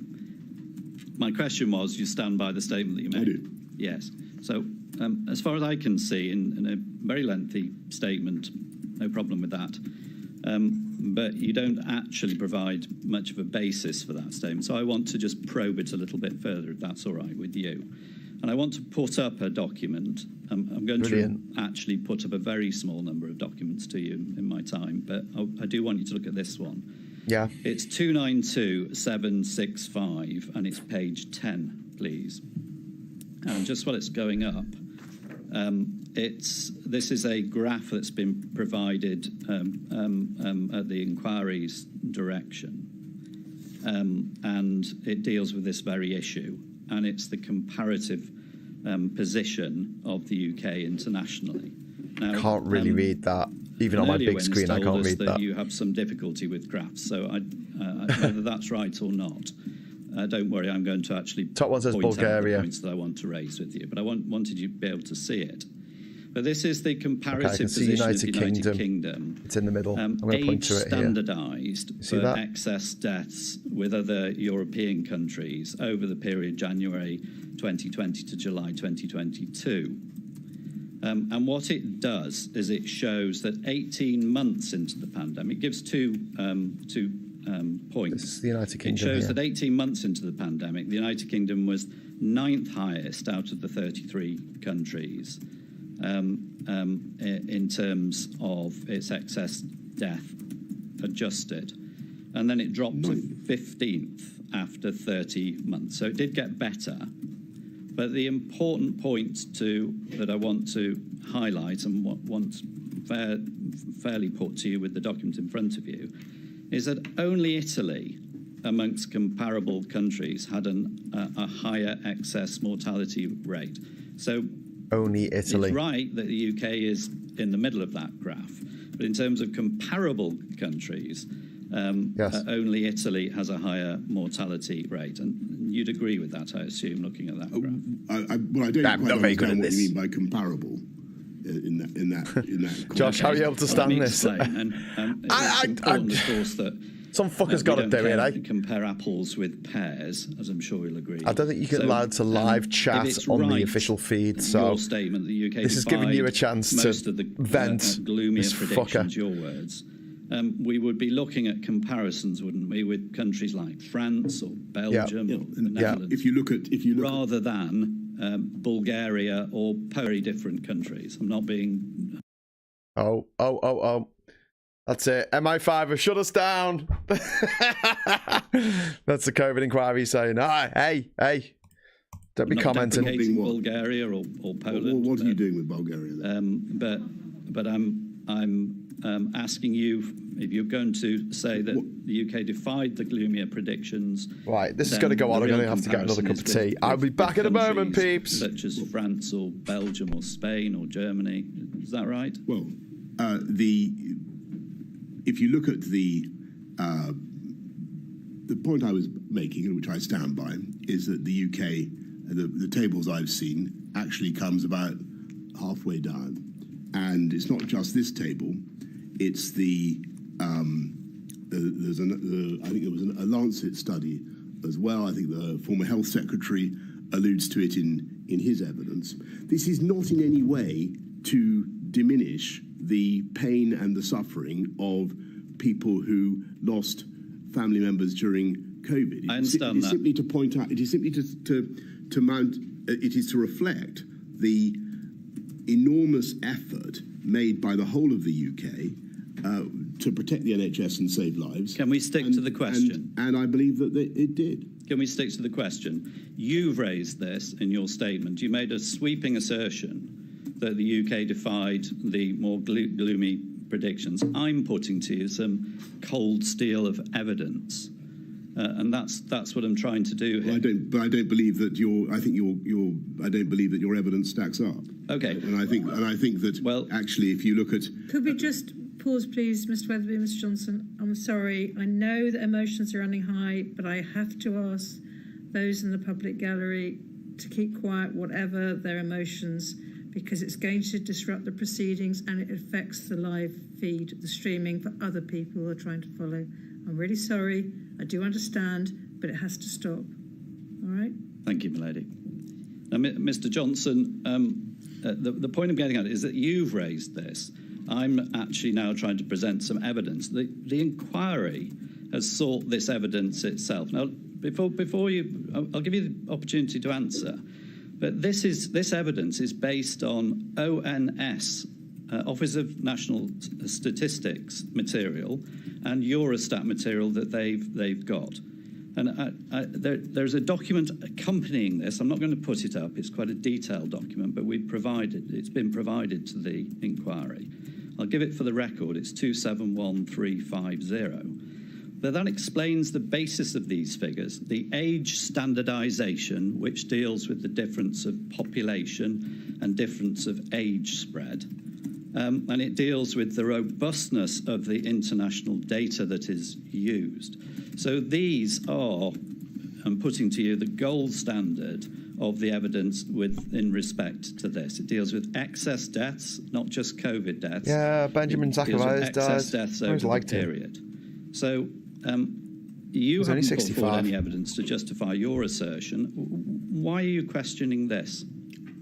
My question was, you stand by the statement that you made? I do. Yes. So, as far as I can see, in a very lengthy statement, no problem with that, but you don't actually provide much of a basis for that statement. So I want to just probe it a little bit further, if that's all right with you. And I want to put up a document. I'm going to actually put up a very small number of documents to you in my time, but I do want you to look at this one. Yeah. It's 292765, and it's page 10, please. And just while it's going up, this is a graph that's been provided at the inquiry's direction, and it deals with this very issue, and it's the comparative position of the UK internationally. Now, can't really read that. Even on my big screen, I can't read that. You have some difficulty with graphs, so whether that's right or not, don't worry. I'm going to actually top one says Bulgaria. Out the points that I want to raise with you, but I wanted you to be able to see it. But this is the comparative position of the United Kingdom. It's in the middle. I'm going to point to it here. Standardised for excess deaths with other European countries over the period January 2020 to July 2022. And what it does is it shows that 18 months into the pandemic, it gives two points. This is the United Kingdom. It shows that 18 months into the pandemic, the United Kingdom was 9th highest out of the 33 countries in terms of its excess death adjusted. And then it dropped to 15th after 30 months. So it did get better. But the important point that I want to highlight and want fairly put to you with the document in front of you is that only Italy, amongst comparable countries, had a higher excess mortality rate. So only Italy. It's right that the UK is in the middle of that graph, but in terms of comparable countries, Yes. Only Italy has a higher mortality rate, and you'd agree with that, I assume, looking at that graph. I don't quite understand what you mean by comparable in that. Josh, how are you able to stand this? It's important, of course, that some fucker's got to do it, eh? Compare apples with pears, as I'm sure you'll agree. I don't think you get allowed to live chat on the official feed, so your statement that the UK this is giving you a chance to vent gloomier this predictions, fucker. your words. We would be looking at comparisons, wouldn't we, with countries like France or Belgium or the Netherlands? If you look rather than Bulgaria or very different countries. I'm not being. Oh. That's it. MI5 have shut us down. That's the COVID inquiry saying, hey, don't be commenting. Bulgaria or Poland. What are you doing with Bulgaria then? But I'm asking you if you're going to say that the UK defied the gloomier predictions. Right, this is going to go on. I'm going to have to get another cup of tea. I'll be back in a moment, peeps. Such as France or Belgium or Spain or Germany. Is that right? Well, if you look at the point I was making, and which I stand by, is that the UK, the tables I've seen, actually comes about halfway down. And it's not just this table; it's I think there was a Lancet study as well. I think the former health secretary alludes to it in his evidence. This is not in any way to diminish the pain and the suffering of people who lost family members during COVID. I understand that. It is simply to point out. It is simply to mount. It is to reflect the enormous effort made by the whole of the UK to protect the NHS and save lives. Can we stick to the question? And I believe that it did. Can we stick to the question? You've raised this in your statement. You made a sweeping assertion that the UK defied the more gloomy predictions. I'm putting to you some cold steel of evidence, and that's what I'm trying to do here. Well, I don't believe that I don't believe that your evidence stacks up. Okay. And I think that actually, if you look at, could we just pause, please, Mr. Weatherby, Mr. Johnson? I'm sorry. I know that emotions are running high, but I have to ask those in the public gallery to keep quiet, whatever their emotions, because it's going to disrupt the proceedings and it affects the live feed, the streaming for other people who are trying to follow. I'm really sorry. I do understand, but it has to stop. All right? Thank you, milady. Now, Mr. Johnson, the point I'm getting at is that you've raised this. I'm actually now trying to present some evidence. The inquiry has sought this evidence itself. Now, before you, I'll give you the opportunity to answer. But this evidence is based on ONS, Office of National Statistics material, and Eurostat material that they've got. And there's a document accompanying this. I'm not going to put it up. It's quite a detailed document, but it's been provided to the inquiry. I'll give it for the record. It's 271350. But that explains the basis of these figures, the age standardization, which deals with the difference of population and difference of age spread. And it deals with the robustness of the international data that is used. So these are, I'm putting to you, the gold standard of the evidence in respect to this. It deals with excess deaths, not just COVID deaths. Yeah, Benjamin Zacharias died. Excess deaths over the period. So you haven't put forward any evidence to justify your assertion. Why are you questioning this?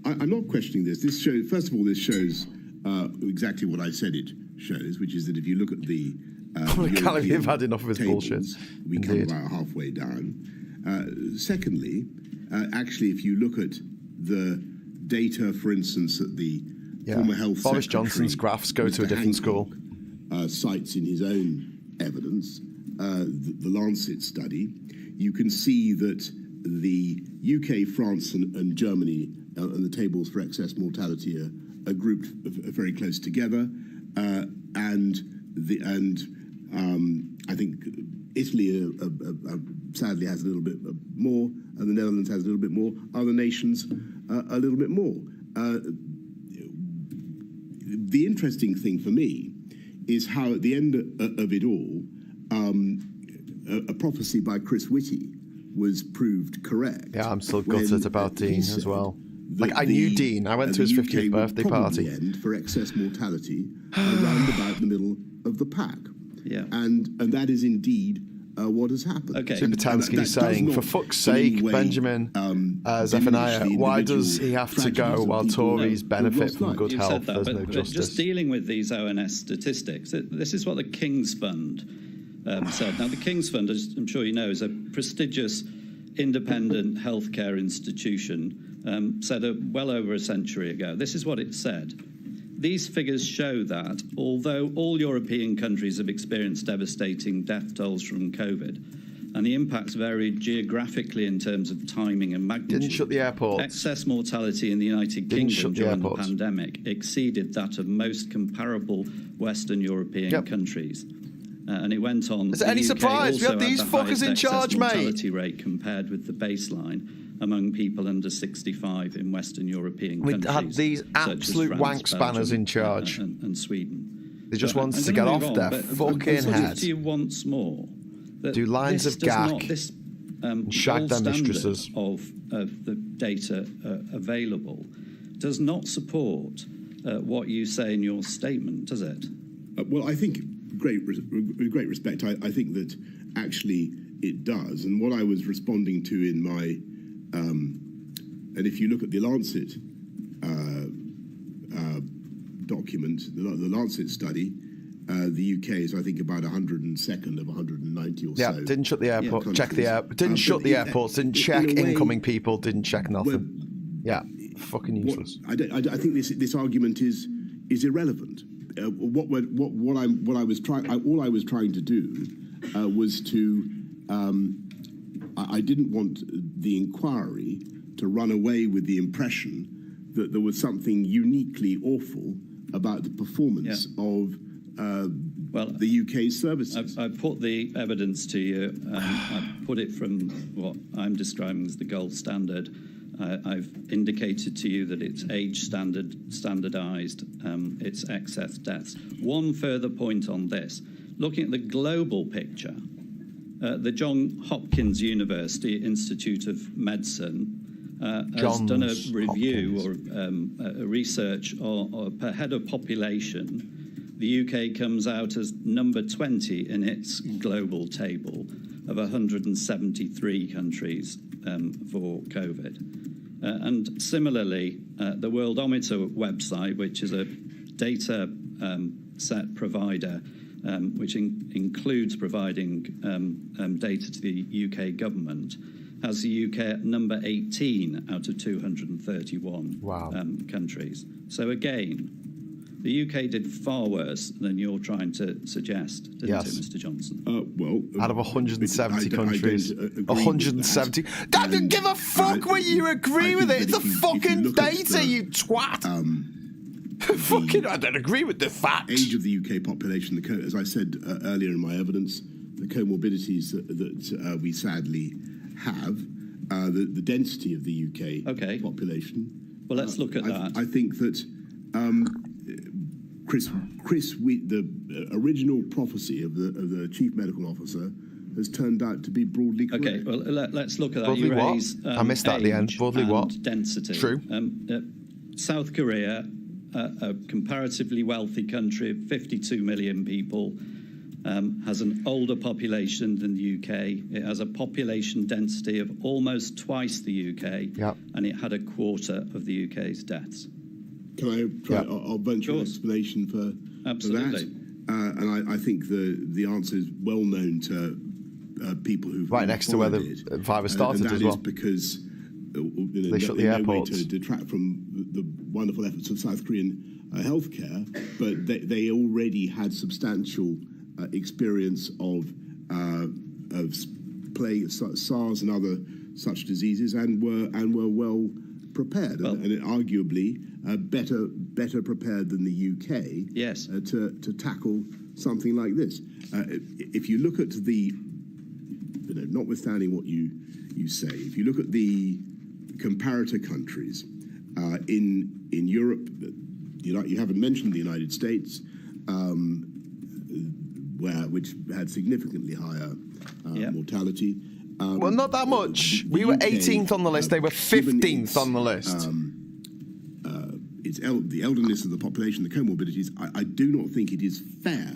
I'm not questioning this. This shows, first of all, this shows exactly what I said it shows, which is that if you look at the I can't believe you've had enough of his bullshit. We come about halfway down. Secondly, actually, if you look at the data, for instance, at the former health Boris secretary, Johnson's graphs go to a different school. Cites in his own evidence, the Lancet study, you can see that the UK, France, and Germany and the tables for excess mortality are grouped very close together, and I think Italy sadly has a little bit more, and the Netherlands has a little bit more. Other nations a little bit more. The interesting thing for me is how at the end of it all, a prophecy by Chris Whitty was proved correct. Yeah, I'm still gutted about Dean as well. Like, I knew Dean. I went to his 50th birthday party. End for excess mortality around about the middle of the pack. Yeah. And that is indeed what has happened. Okay. Supertansky saying, for fuck's sake, Benjamin Zephaniah, why does he have to go while Tories benefit from good health? There's no justice. Just dealing with these ONS statistics, this is what the King's Fund said. Now, the King's Fund, as I'm sure you know, is a prestigious independent healthcare institution, said well over a century ago. This is what it said. These figures show that although all European countries have experienced devastating death tolls from COVID, and the impacts varied geographically in terms of timing and magnitude, didn't shut the airports. Excess mortality in the United Kingdom during the pandemic exceeded that of most comparable Western European countries. And it went on. Is it any surprise? We had these fuckers in charge, mate. Mortality rate compared with the baseline among people under 65 in Western European countries. We had these absolute wank spanners in charge. And Sweden. They just want us to get off their fucking head. To you once more. Do lines of gack. Shag their mistresses. Of the data available does not support what you say in your statement, does it? Well, I think, with great respect, I think that actually it does. And what I was responding to in my, and if you look at the Lancet document, the Lancet study, the UK is, I think, about 102nd of 190 or so. Yeah, didn't shut the airport. Check the air. Didn't shut the airports. Didn't check incoming people. Didn't check nothing. Yeah, fucking useless. I think this argument is irrelevant. All I was trying to do was to. I didn't want the inquiry to run away with the impression that there was something uniquely awful about the performance of the UK's services. I put the evidence to you. I put it from what I'm describing as the gold standard. I've indicated to you that it's age standardised, it's excess deaths. One further point on this. Looking at the global picture, the Johns Hopkins University Institute of Medicine has done a review or a research per head of population. The UK comes out as number 20 in its global table of 173 countries for COVID. And similarly, the Worldometer website, which is a data set provider, which includes providing data to the UK government, has the UK at number 18 out of 231 countries. So again, the UK did far worse than you're trying to suggest, didn't it, Mr. Johnson? Out of 170 countries. 170. I don't give a fuck when you agree with it. It's the fucking data, you twat. Fucking, I don't agree with the facts. Age of the UK population, as I said earlier in my evidence, the comorbidities that we sadly have, the density of the UK population. Well, let's look at that. I think that the original prophecy of the chief medical officer has turned out to be broadly correct. Okay, well, let's look at that. Broadly you raise, I missed that at the end. Broadly what? Density. True. South Korea, a comparatively wealthy country of 52 million people, has an older population than the UK. It has a population density of almost twice the UK, and it had a quarter of the UK's deaths. Can I try? I'll venture an explanation for that. And I think the answer is well known to people who've right next to where the virus started as well. And that is because they shut the airports. No way to detract from the wonderful efforts of South Korean healthcare, but they already had substantial experience of plague, SARS, and other such diseases, and were well prepared, and arguably better prepared than the UK. Yes. To tackle something like this. If you look at the, notwithstanding what you say, if you look at the comparator countries in Europe, you haven't mentioned the United States. which had significantly higher mortality. Well, not that much. We were 18th on the list. They were 15th on the list. The elderliness of the population, the comorbidities, I do not think it is fair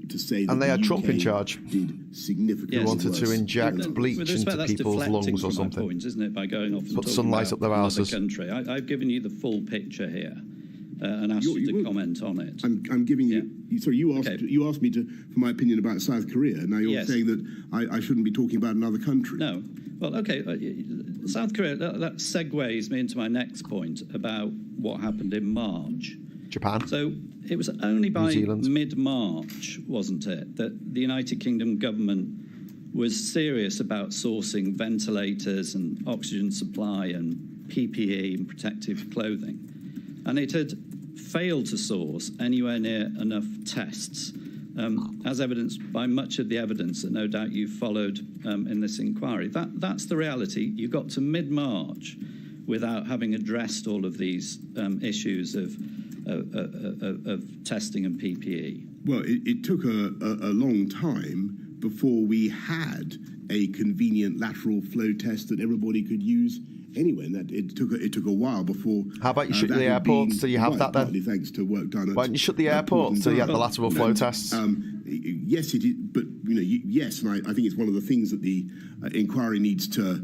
to say that and they had Trump in UK charge. Did significantly wanted to inject bleach into people's lungs or something. Point, isn't it, by going off and put sunlight up their houses. Country. I've given you the full picture here and asked you to comment on it. I'm giving you. Sorry, you asked me for my opinion about South Korea. Now you're saying that I shouldn't be talking about another country. No. Well, okay. South Korea. That segues me into my next point about what happened in March. Japan. So it was only by mid-March, wasn't it, that the United Kingdom government was serious about sourcing ventilators and oxygen supply and PPE and protective clothing. And it had failed to source anywhere near enough tests, as evidenced by much of the evidence that no doubt you followed in this inquiry. That's the reality. You got to mid-March without having addressed all of these issues of testing and PPE. Well, it took a long time before we had a convenient lateral flow test that everybody could use anyway, and it took a while before. How about you shut the airports till you have that then? Partly thanks to work done. Why don't you shut the airports till you have the lateral flow tests? Yes, it is, but yes, and I think it's one of the things that the inquiry needs to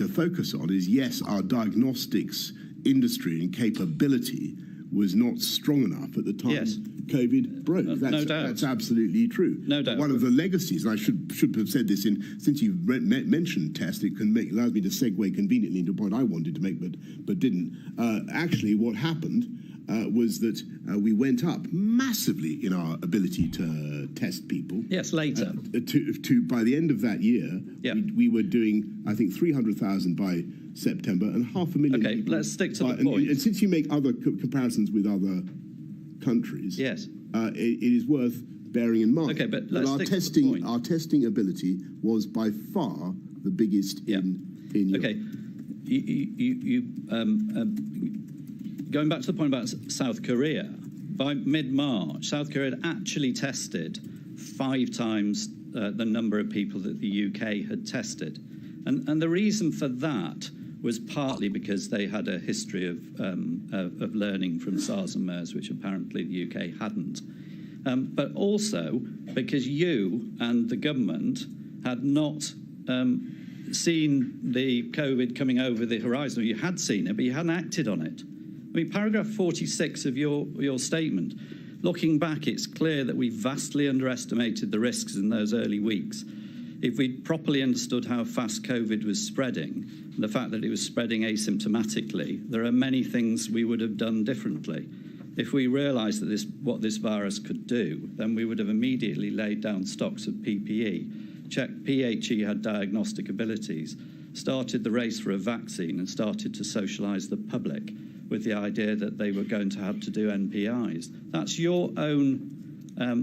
focus on is our diagnostics industry and capability was not strong enough at the time COVID broke. No doubt. That's absolutely true. No doubt. One of the legacies, and I should have said this since you've mentioned test, it allows me to segue conveniently into a point I wanted to make but didn't. Actually, what happened was that we went up massively in our ability to test people. Yes, later. By the end of that year, we were doing, I think, 300,000 by September and 500,000 Okay, people. let's stick to the point. And since you make other comparisons with other countries, yes, it is worth bearing in mind. Okay, but let's stick to the point. Our testing ability was by far the biggest in Europe. Okay, going back to the point about South Korea, by mid-March, South Korea had actually tested 5 times the number of people that the UK had tested. And the reason for that was partly because they had a history of learning from SARS and MERS, which apparently the UK hadn't. But also because you and the government had not seen the COVID coming over the horizon, or you had seen it, but you hadn't acted on it. I mean, paragraph 46 of your statement, looking back, it's clear that we vastly underestimated the risks in those early weeks. If we'd properly understood how fast COVID was spreading, and the fact that it was spreading asymptomatically, there are many things we would have done differently. If we realised that what this virus could do, then we would have immediately laid down stocks of PPE, checked PHE had diagnostic abilities, started the race for a vaccine and started to socialise the public with the idea that they were going to have to do NPIs. That's your own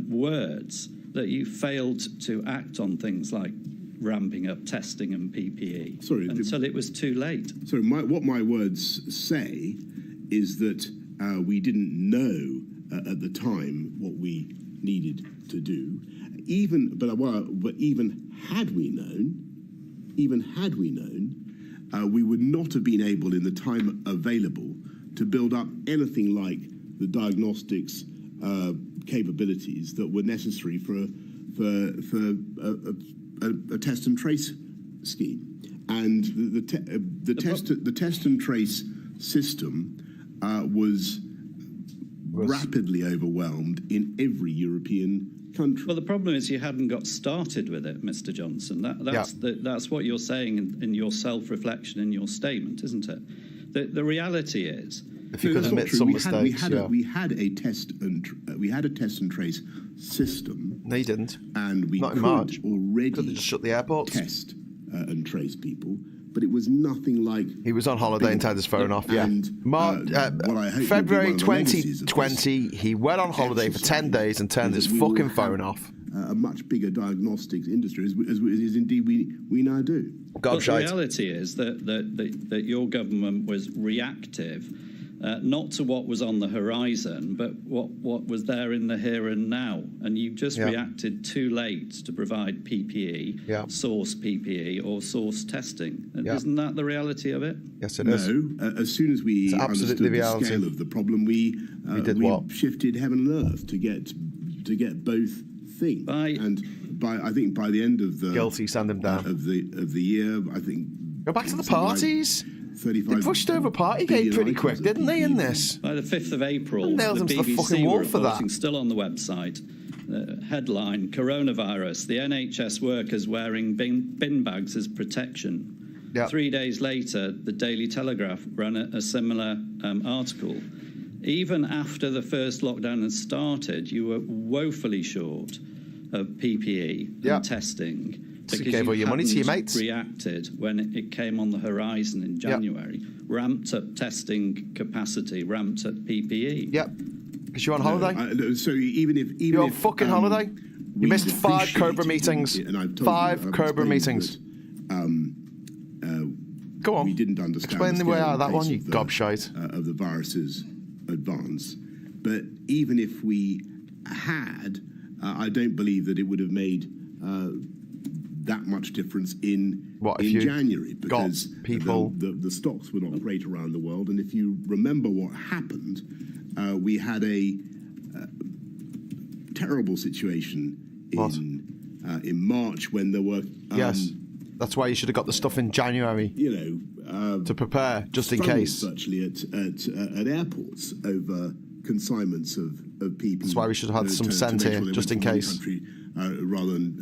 words, that you failed to act on things like ramping up testing and PPE until it was too late. Sorry, what my words say is that we didn't know at the time what we needed to do. Even had we known, we would not have been able in the time available to build up anything like the diagnostics capabilities that were necessary for a test and trace scheme, and the test and trace system was rapidly overwhelmed in every European country. Well, the problem is you hadn't got started with it, Mr. Johnson. That's what you're saying in your self-reflection in your statement, isn't it? The reality is, if you could admit some mistakes, we had a test and trace system. No, you didn't. And we could already just shut the airports, test and trace people, but it was nothing like. He was on holiday and turned his phone off. And, February 2020, he went on holiday for 10 days and turned his fucking phone off. A much bigger diagnostics industry, as indeed we now do. But the reality is that your government was reactive not to what was on the horizon, but what was there in the here and now. And you just reacted too late to provide PPE, source PPE, or source testing. Isn't that the reality of it? Yes, it is. No, as soon as we understood the scale of the problem, we shifted heaven and earth to get both things. I think by the end of the guilty, send them down of the year, I think go back to the parties. They pushed over Partygate pretty quick, didn't they, in this? By the 5th of April, the BBC were reporting, still on the website, headline, Coronavirus, the NHS workers wearing bin bags as protection. Yep. 3 days later, the Daily Telegraph ran a similar article. Even after the first lockdown had started, you were woefully short of PPE and testing. Because you gave all your money to your mates. Reacted when it came on the horizon in January, ramped up testing capacity, ramped up PPE. Yep, because you're on holiday. So even if you're on fucking holiday, you missed 5 Cobra meetings. 5 Cobra meetings. Go on. We didn't understand. Explain the way out of that one, you gobshite. Of the virus's advance, but even if we had, I don't believe that it would have made that much difference in January, because the stocks were not great around the world. And if you remember what happened, we had a terrible situation in March when there were that's why you should have got the stuff in January, to prepare just in case. Virtually at airports over consignments of people. That's why we should have had some sent here just in case. Rather than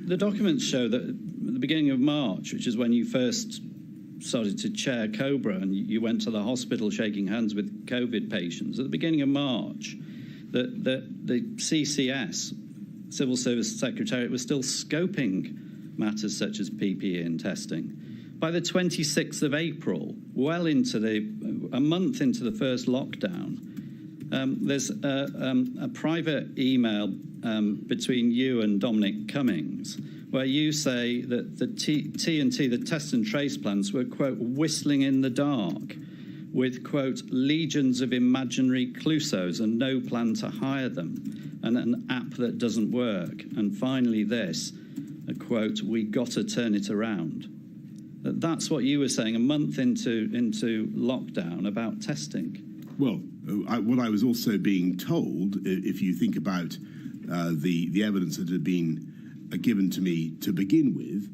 the documents show that at the beginning of March, which is when you first started to chair Cobra and you went to the hospital shaking hands with COVID patients, at the beginning of March, that the CCS, Civil Service Secretariat, was still scoping matters such as PPE and testing. By the 26th of April, well into a month into the first lockdown, there's a private email between you and Dominic Cummings, where you say that the T&T, the test and trace plans, were, quote, whistling in the dark with, quote, legions of imaginary Clouseaus and no plan to hire them, and an app that doesn't work. And finally this, a quote, we got to turn it around. That's what you were saying a month into lockdown about testing. Well, what I was also being told, if you think about the evidence that had been given to me to begin with,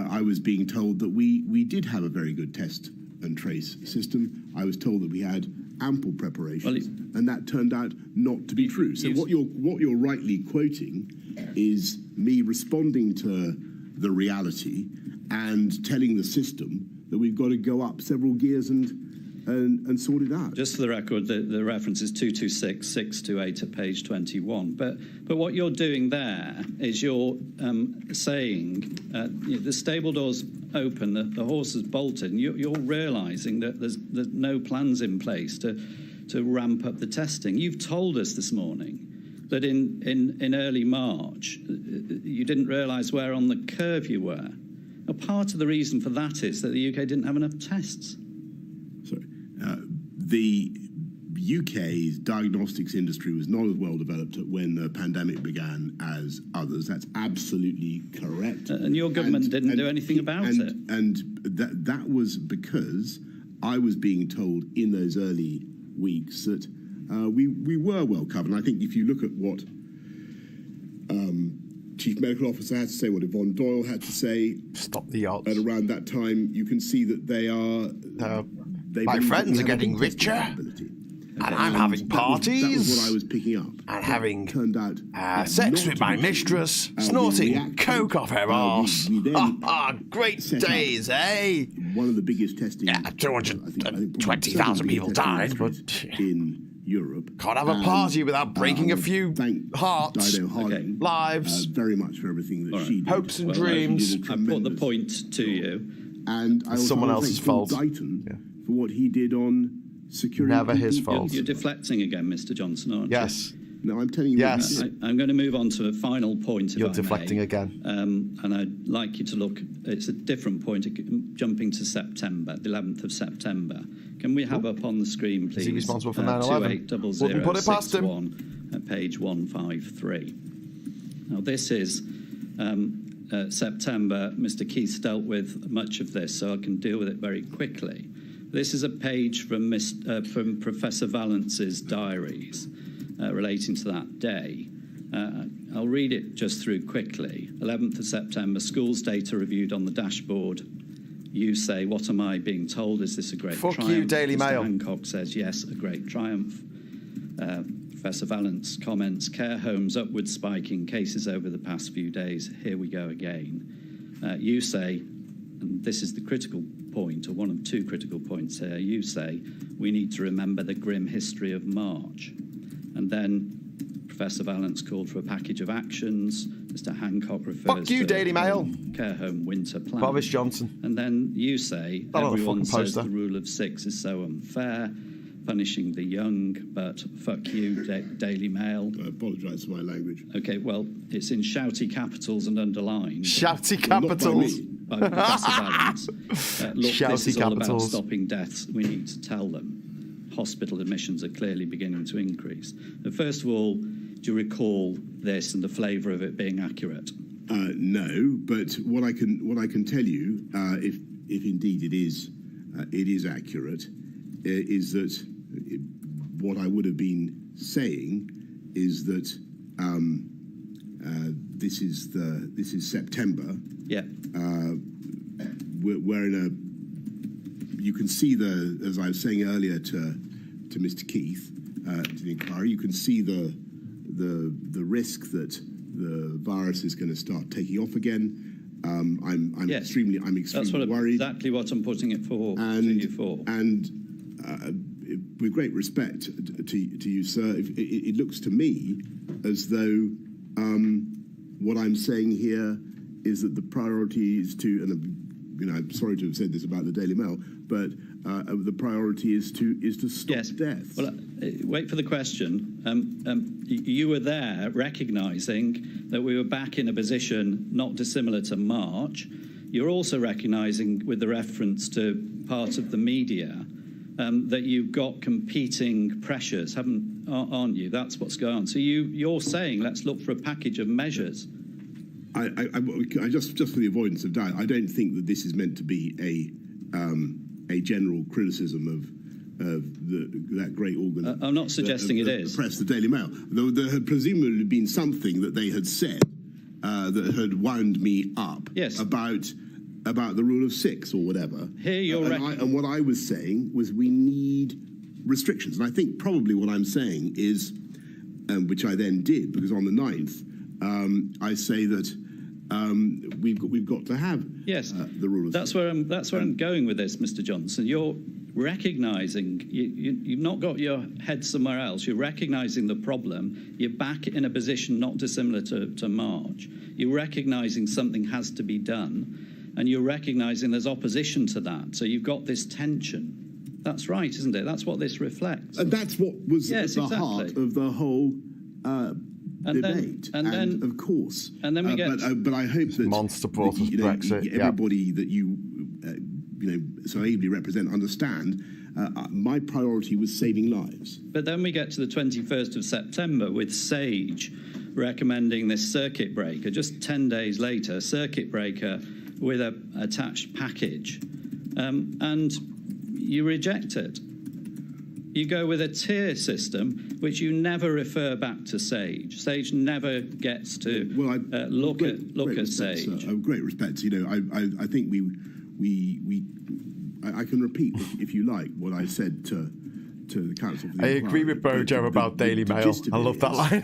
I was being told that we did have a very good test and trace system. I was told that we had ample preparations, and that turned out not to be true. So what you're rightly quoting is me responding to the reality and telling the system that we've got to go up several gears and sort it out. Just for the record, the reference is 226, 628 at page 21. But what you're doing there is you're saying the stable door's open, the horse is bolted, and you're realising that there's no plans in place to ramp up the testing. You've told us this morning that in early March you didn't realise where on the curve you were. Now, part of the reason for that is that the UK didn't have enough tests. The UK's diagnostics industry was not as well developed when the pandemic began as others. That's absolutely correct. And your government didn't do anything about it. And that was because I was being told in those early weeks that we were well covered. And I think if you look at what Chief Medical Officer had to say, what Yvonne Doyle had to say, stop the yachts. At around that time, you can see that they are. My friends are getting richer, and I'm having parties. That was what I was picking up. And having turned out sex with my mistress, snorting coke off her arse. Great days, eh? One of the biggest testing. 220,000 people died, but in Europe. Can't have a party without breaking a few hearts, lives. Very much for everything that she did. Hopes and dreams. I put the point to you. And I someone else's fault. Dighton for what he did on security. Never his fault. You're deflecting again, Mr. Johnson, aren't you? Yes. No, I'm telling you. Yes. I'm going to move on to a final point. You're deflecting again. And I'd like you to look. It's a different point. Jumping to September, the 11th of September. Can we have up on the screen, please? Is he responsible for 9/11? 280061 at page 153. Now, this is September. Mr. Keith dealt with much of this, so I can deal with it very quickly. This is a page from Professor Valence's diaries relating to that day. I'll read it just through quickly. 11th of September, schools data reviewed on the dashboard. You say, what am I being told? Is this a great triumph? Fuck you, Daily Mail. Hancock says, yes, a great triumph. Professor Valence comments, care homes upward spike in cases over the past few days. Here we go again. You say, and this is the critical point, or one of two critical points here, you say, we need to remember the grim history of March. And then Professor Valence called for a package of actions. Mr. Hancock refers to Daily Mail. Care home winter plan. Boris Johnson. And then you say, everyone says the rule of six is so unfair, punishing the young, but fuck you, Daily Mail. I apologise for my language. Okay, well, it's in shouty capitals and underlined. Shouty capitals. By Professor Valence. Look, this is all about stopping deaths. We need to tell them. Hospital admissions are clearly beginning to increase. But first of all, do you recall this and the flavour of it being accurate? No, but what I can tell you, if indeed it is accurate, is that what I would have been saying is that this is September. Yeah. We're in a. You can see as I was saying earlier to Mr. Keith, to the inquiry, you can see the risk that the virus is going to start taking off again. I'm yes. extremely That's worried. Exactly what I'm putting it to you for. And with great respect to you, sir, it looks to me as though what I'm saying here is that the priority is to, and I'm sorry to have said this about the Daily Mail, but the priority is to stop deaths. Well, wait for the question. You were there recognising that we were back in a position not dissimilar to March. You're also recognising, with the reference to part of the media, that you've got competing pressures, aren't you? That's what's going on. So you're saying let's look for a package of measures. I just for the avoidance of doubt, I don't think that this is meant to be a general criticism of that great organ. I'm not suggesting it is. The press, the Daily Mail. There had presumably been something that they had said that had wound me up about the rule of six or whatever. Here you're and what I was saying was we need restrictions. And I think probably what I'm saying is, which I then did, because on the 9th, I say that we've got to have the rule of that's six. That's where I'm going with this, Mr. Johnson. You're recognising you've not got your head somewhere else. You're recognising the problem. You're back in a position not dissimilar to March. You're recognising something has to be done, and you're recognising there's opposition to that. So you've got this tension. That's right, isn't it? That's what this reflects. And that's what was at the heart of the whole debate. And of course. And then we get. But I hope that monster Brexit. Everybody that you so ably represent understand. My priority was saving lives. But then we get to the 21st of September with SAGE recommending this circuit breaker. Just 10 days later, circuit breaker with a attached package, and you reject it. You go with a tier system, which you never refer back to SAGE. SAGE never gets to look at SAGE. With great respect, I think I can repeat, if you like, what I said to the Council. I agree with Bojo about Daily Mail. I love that line.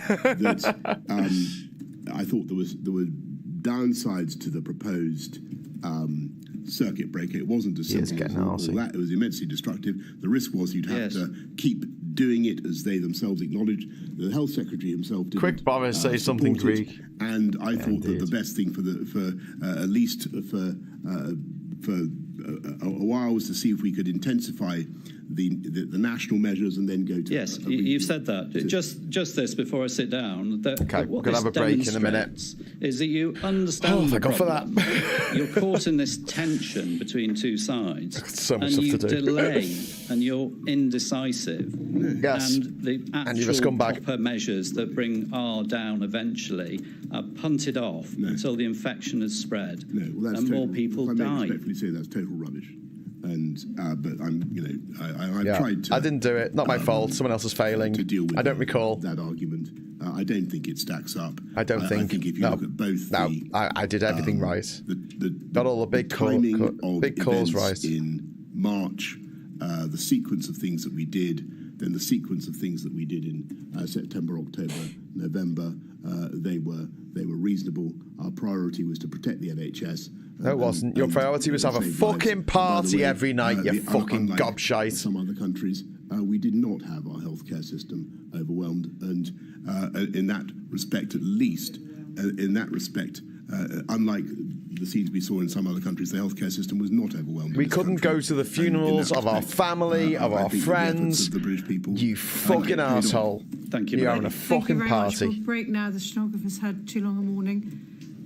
I thought there were downsides to the proposed circuit breaker. It wasn't as simple as all that. It was immensely destructive. The risk was you'd have to keep doing it, as they themselves acknowledged. The Health Secretary himself did. Quick, Boris, say something Greek. And I thought that the best thing for at least for a while was to see if we could intensify the national measures and then go to... Yes, you've said that. Just this before I sit down. Okay, we're going to have a break in a minute. Is that you understand thank God for that. You're caught in this tension between two sides. So much and stuff to do. delay and you're indecisive. Yes. And the actual proper measures that bring R down eventually are punted off until the infection has spread and more people die. I respectfully say that's total rubbish. And but I've tried to. I didn't do it. Not my fault. Someone else is failing. To deal with I don't recall that argument. I don't think it stacks up. I don't think. I think if you look at both. I did everything right. Got all the big calls right in March. The sequence of things that we did, then the sequence of things that we did in September, October, November. They were reasonable. Our priority was to protect the NHS. No, it wasn't. Your priority was to have a fucking party every night, you fucking gobshite. Some other countries, we did not have our healthcare system overwhelmed. And in that respect, at least, unlike the scenes we saw in some other countries, the healthcare system was not overwhelmed. We couldn't go to the funerals of our family, of our friends. The British people, you fucking asshole. Thank you. You're having a fucking party. We'll break now. The stenographer's had too long a morning.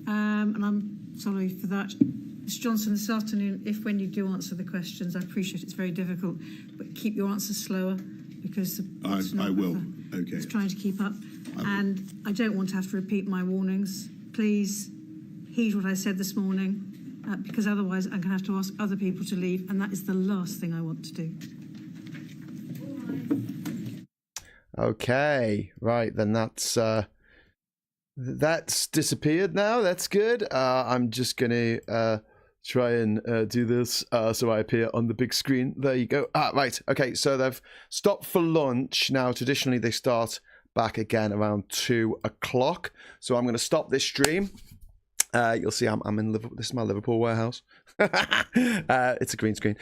And I'm sorry for that. Mr. Johnson, this afternoon, if when you do answer the questions, I appreciate it's very difficult, but keep your answers slower because the I will. Okay. is trying to keep up. And I don't want to have to repeat my warnings. Please heed what I said this morning because otherwise I'm going to have to ask other people to leave, and that is the last thing I want to do. Okay, right, then that's disappeared now. That's good. I'm just going to try and do this so I appear on the big screen. There you go. Right. Okay, so they've stopped for lunch. Now, traditionally, they start back again around 2 o'clock. So I'm going to stop this stream. You'll see I'm in Liverpool. This is my Liverpool warehouse. It's a green screen.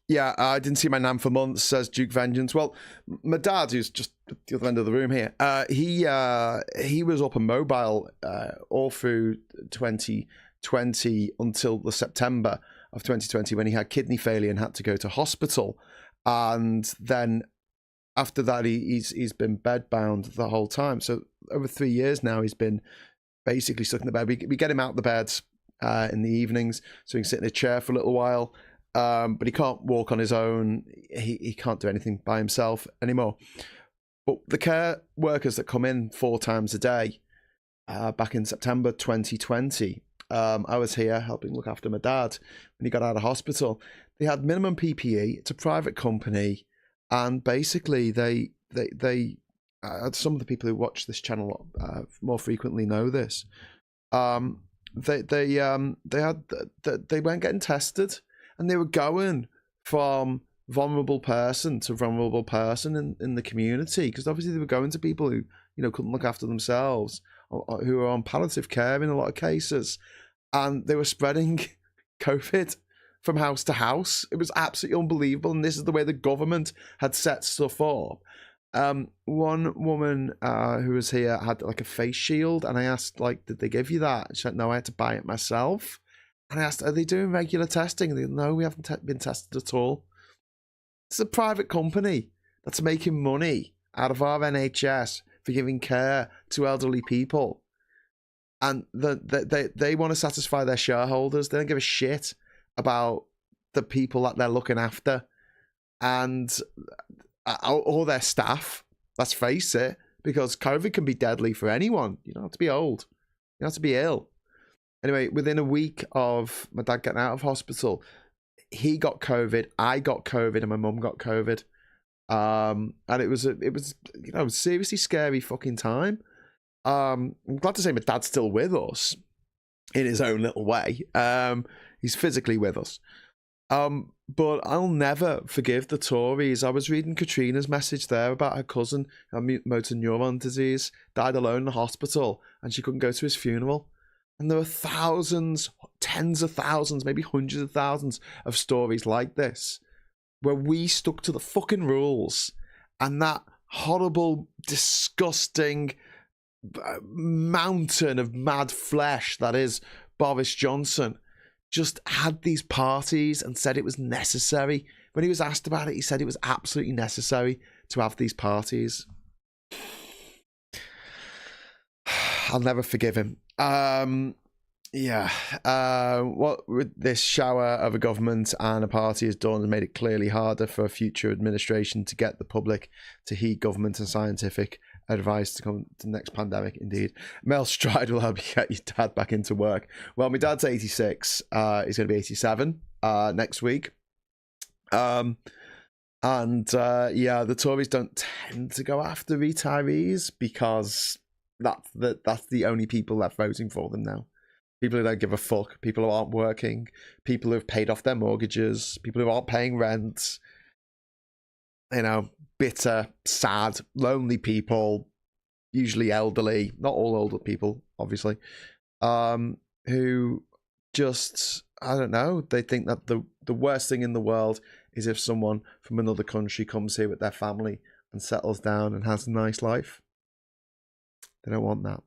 Yeah, I didn't see my nan for months, says Duke Vengeance. Well, my dad, who's just at the other end of the room here, he was up and mobile all through 2020 until the September of 2020 when he had kidney failure and had to go to hospital. And then after that, he's been bedbound the whole time. So over 3 years now, he's been basically stuck in the bed. We get him out the bed in the evenings so he can sit in a chair for a little while. But he can't walk on his own. He can't do anything by himself anymore. But the care workers that come in 4 times a day, back in September 2020, I was here helping look after my dad when he got out of hospital. They had minimum PPE. It's a private company, and basically they some of the people who watch this channel more frequently know this. They weren't getting tested. And they were going from vulnerable person to vulnerable person in the community, because obviously they were going to people who couldn't look after themselves, or who were on palliative care in a lot of cases, and they were spreading COVID from house to house. It was absolutely unbelievable, and this is the way the government had set stuff up. One woman who was here had like a face shield, and I asked, did they give you that? And she said, no, I had to buy it myself. And I asked, are they doing regular testing? And they said, no, we haven't been tested at all. It's a private company that's making money out of our NHS for giving care to elderly people. And they want to satisfy their shareholders. They don't give a shit about the people that they're looking after. And all their staff, let's face it, because COVID can be deadly for anyone. You don't have to be old. You don't have to be ill. Anyway, within a week of my dad getting out of hospital, he got COVID, I got COVID, and my mum got COVID. And it was a seriously scary fucking time. I'm glad to say my dad's still with us in his own little way. He's physically with us. But I'll never forgive the Tories. I was reading Katrina's message there about her cousin who had motor neuron disease, died alone in the hospital, and she couldn't go to his funeral. And there were thousands, tens of thousands, maybe hundreds of thousands of stories like this, where we stuck to the fucking rules, and that horrible, disgusting mountain of mad flesh that is Boris Johnson just had these parties and said it was necessary. When he was asked about it, he said it was absolutely necessary to have these parties. I'll never forgive him. What this shower of a government and a party has done has made it clearly harder for a future administration to get the public to heed government and scientific advice to come to the next pandemic. Indeed, Mel Stride will help you get your dad back into work. Well, my dad's 86. He's going to be 87 next week. The Tories don't tend to go after retirees because that's the only people left voting for them now. People who don't give a fuck, people who aren't working, people who have paid off their mortgages, people who aren't paying rent, bitter, sad, lonely people, usually elderly, not all older people, obviously, who just, I don't know, they think that the worst thing in the world is if someone from another country comes here with their family and settles down and has a nice life. They don't want that.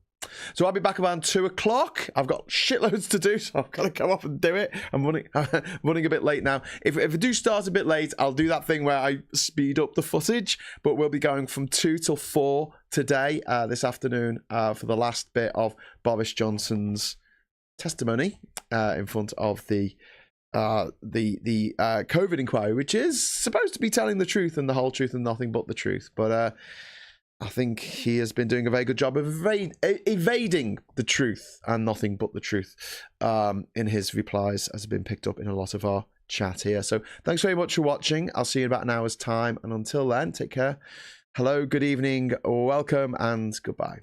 So I'll be back around 2:00. I've got shitloads to do, so I've got to come up and do it. I'm running a bit late now. If I do start a bit late, I'll do that thing where I speed up the footage, but we'll be going from 2 till 4 today, this afternoon, for the last bit of Boris Johnson's testimony in front of the COVID inquiry, which is supposed to be telling the truth and the whole truth and nothing but the truth. But I think he has been doing a very good job of evading the truth and nothing but the truth in his replies, as has been picked up in a lot of our chat here. So thanks very much for watching. I'll see you in about an hour's time. And until then, take care. Hello, good evening, welcome, and goodbye.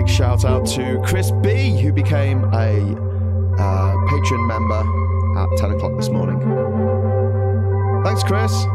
Shout out to Chris B, who became a Patreon member at 10 o'clock this morning. Thanks, Chris.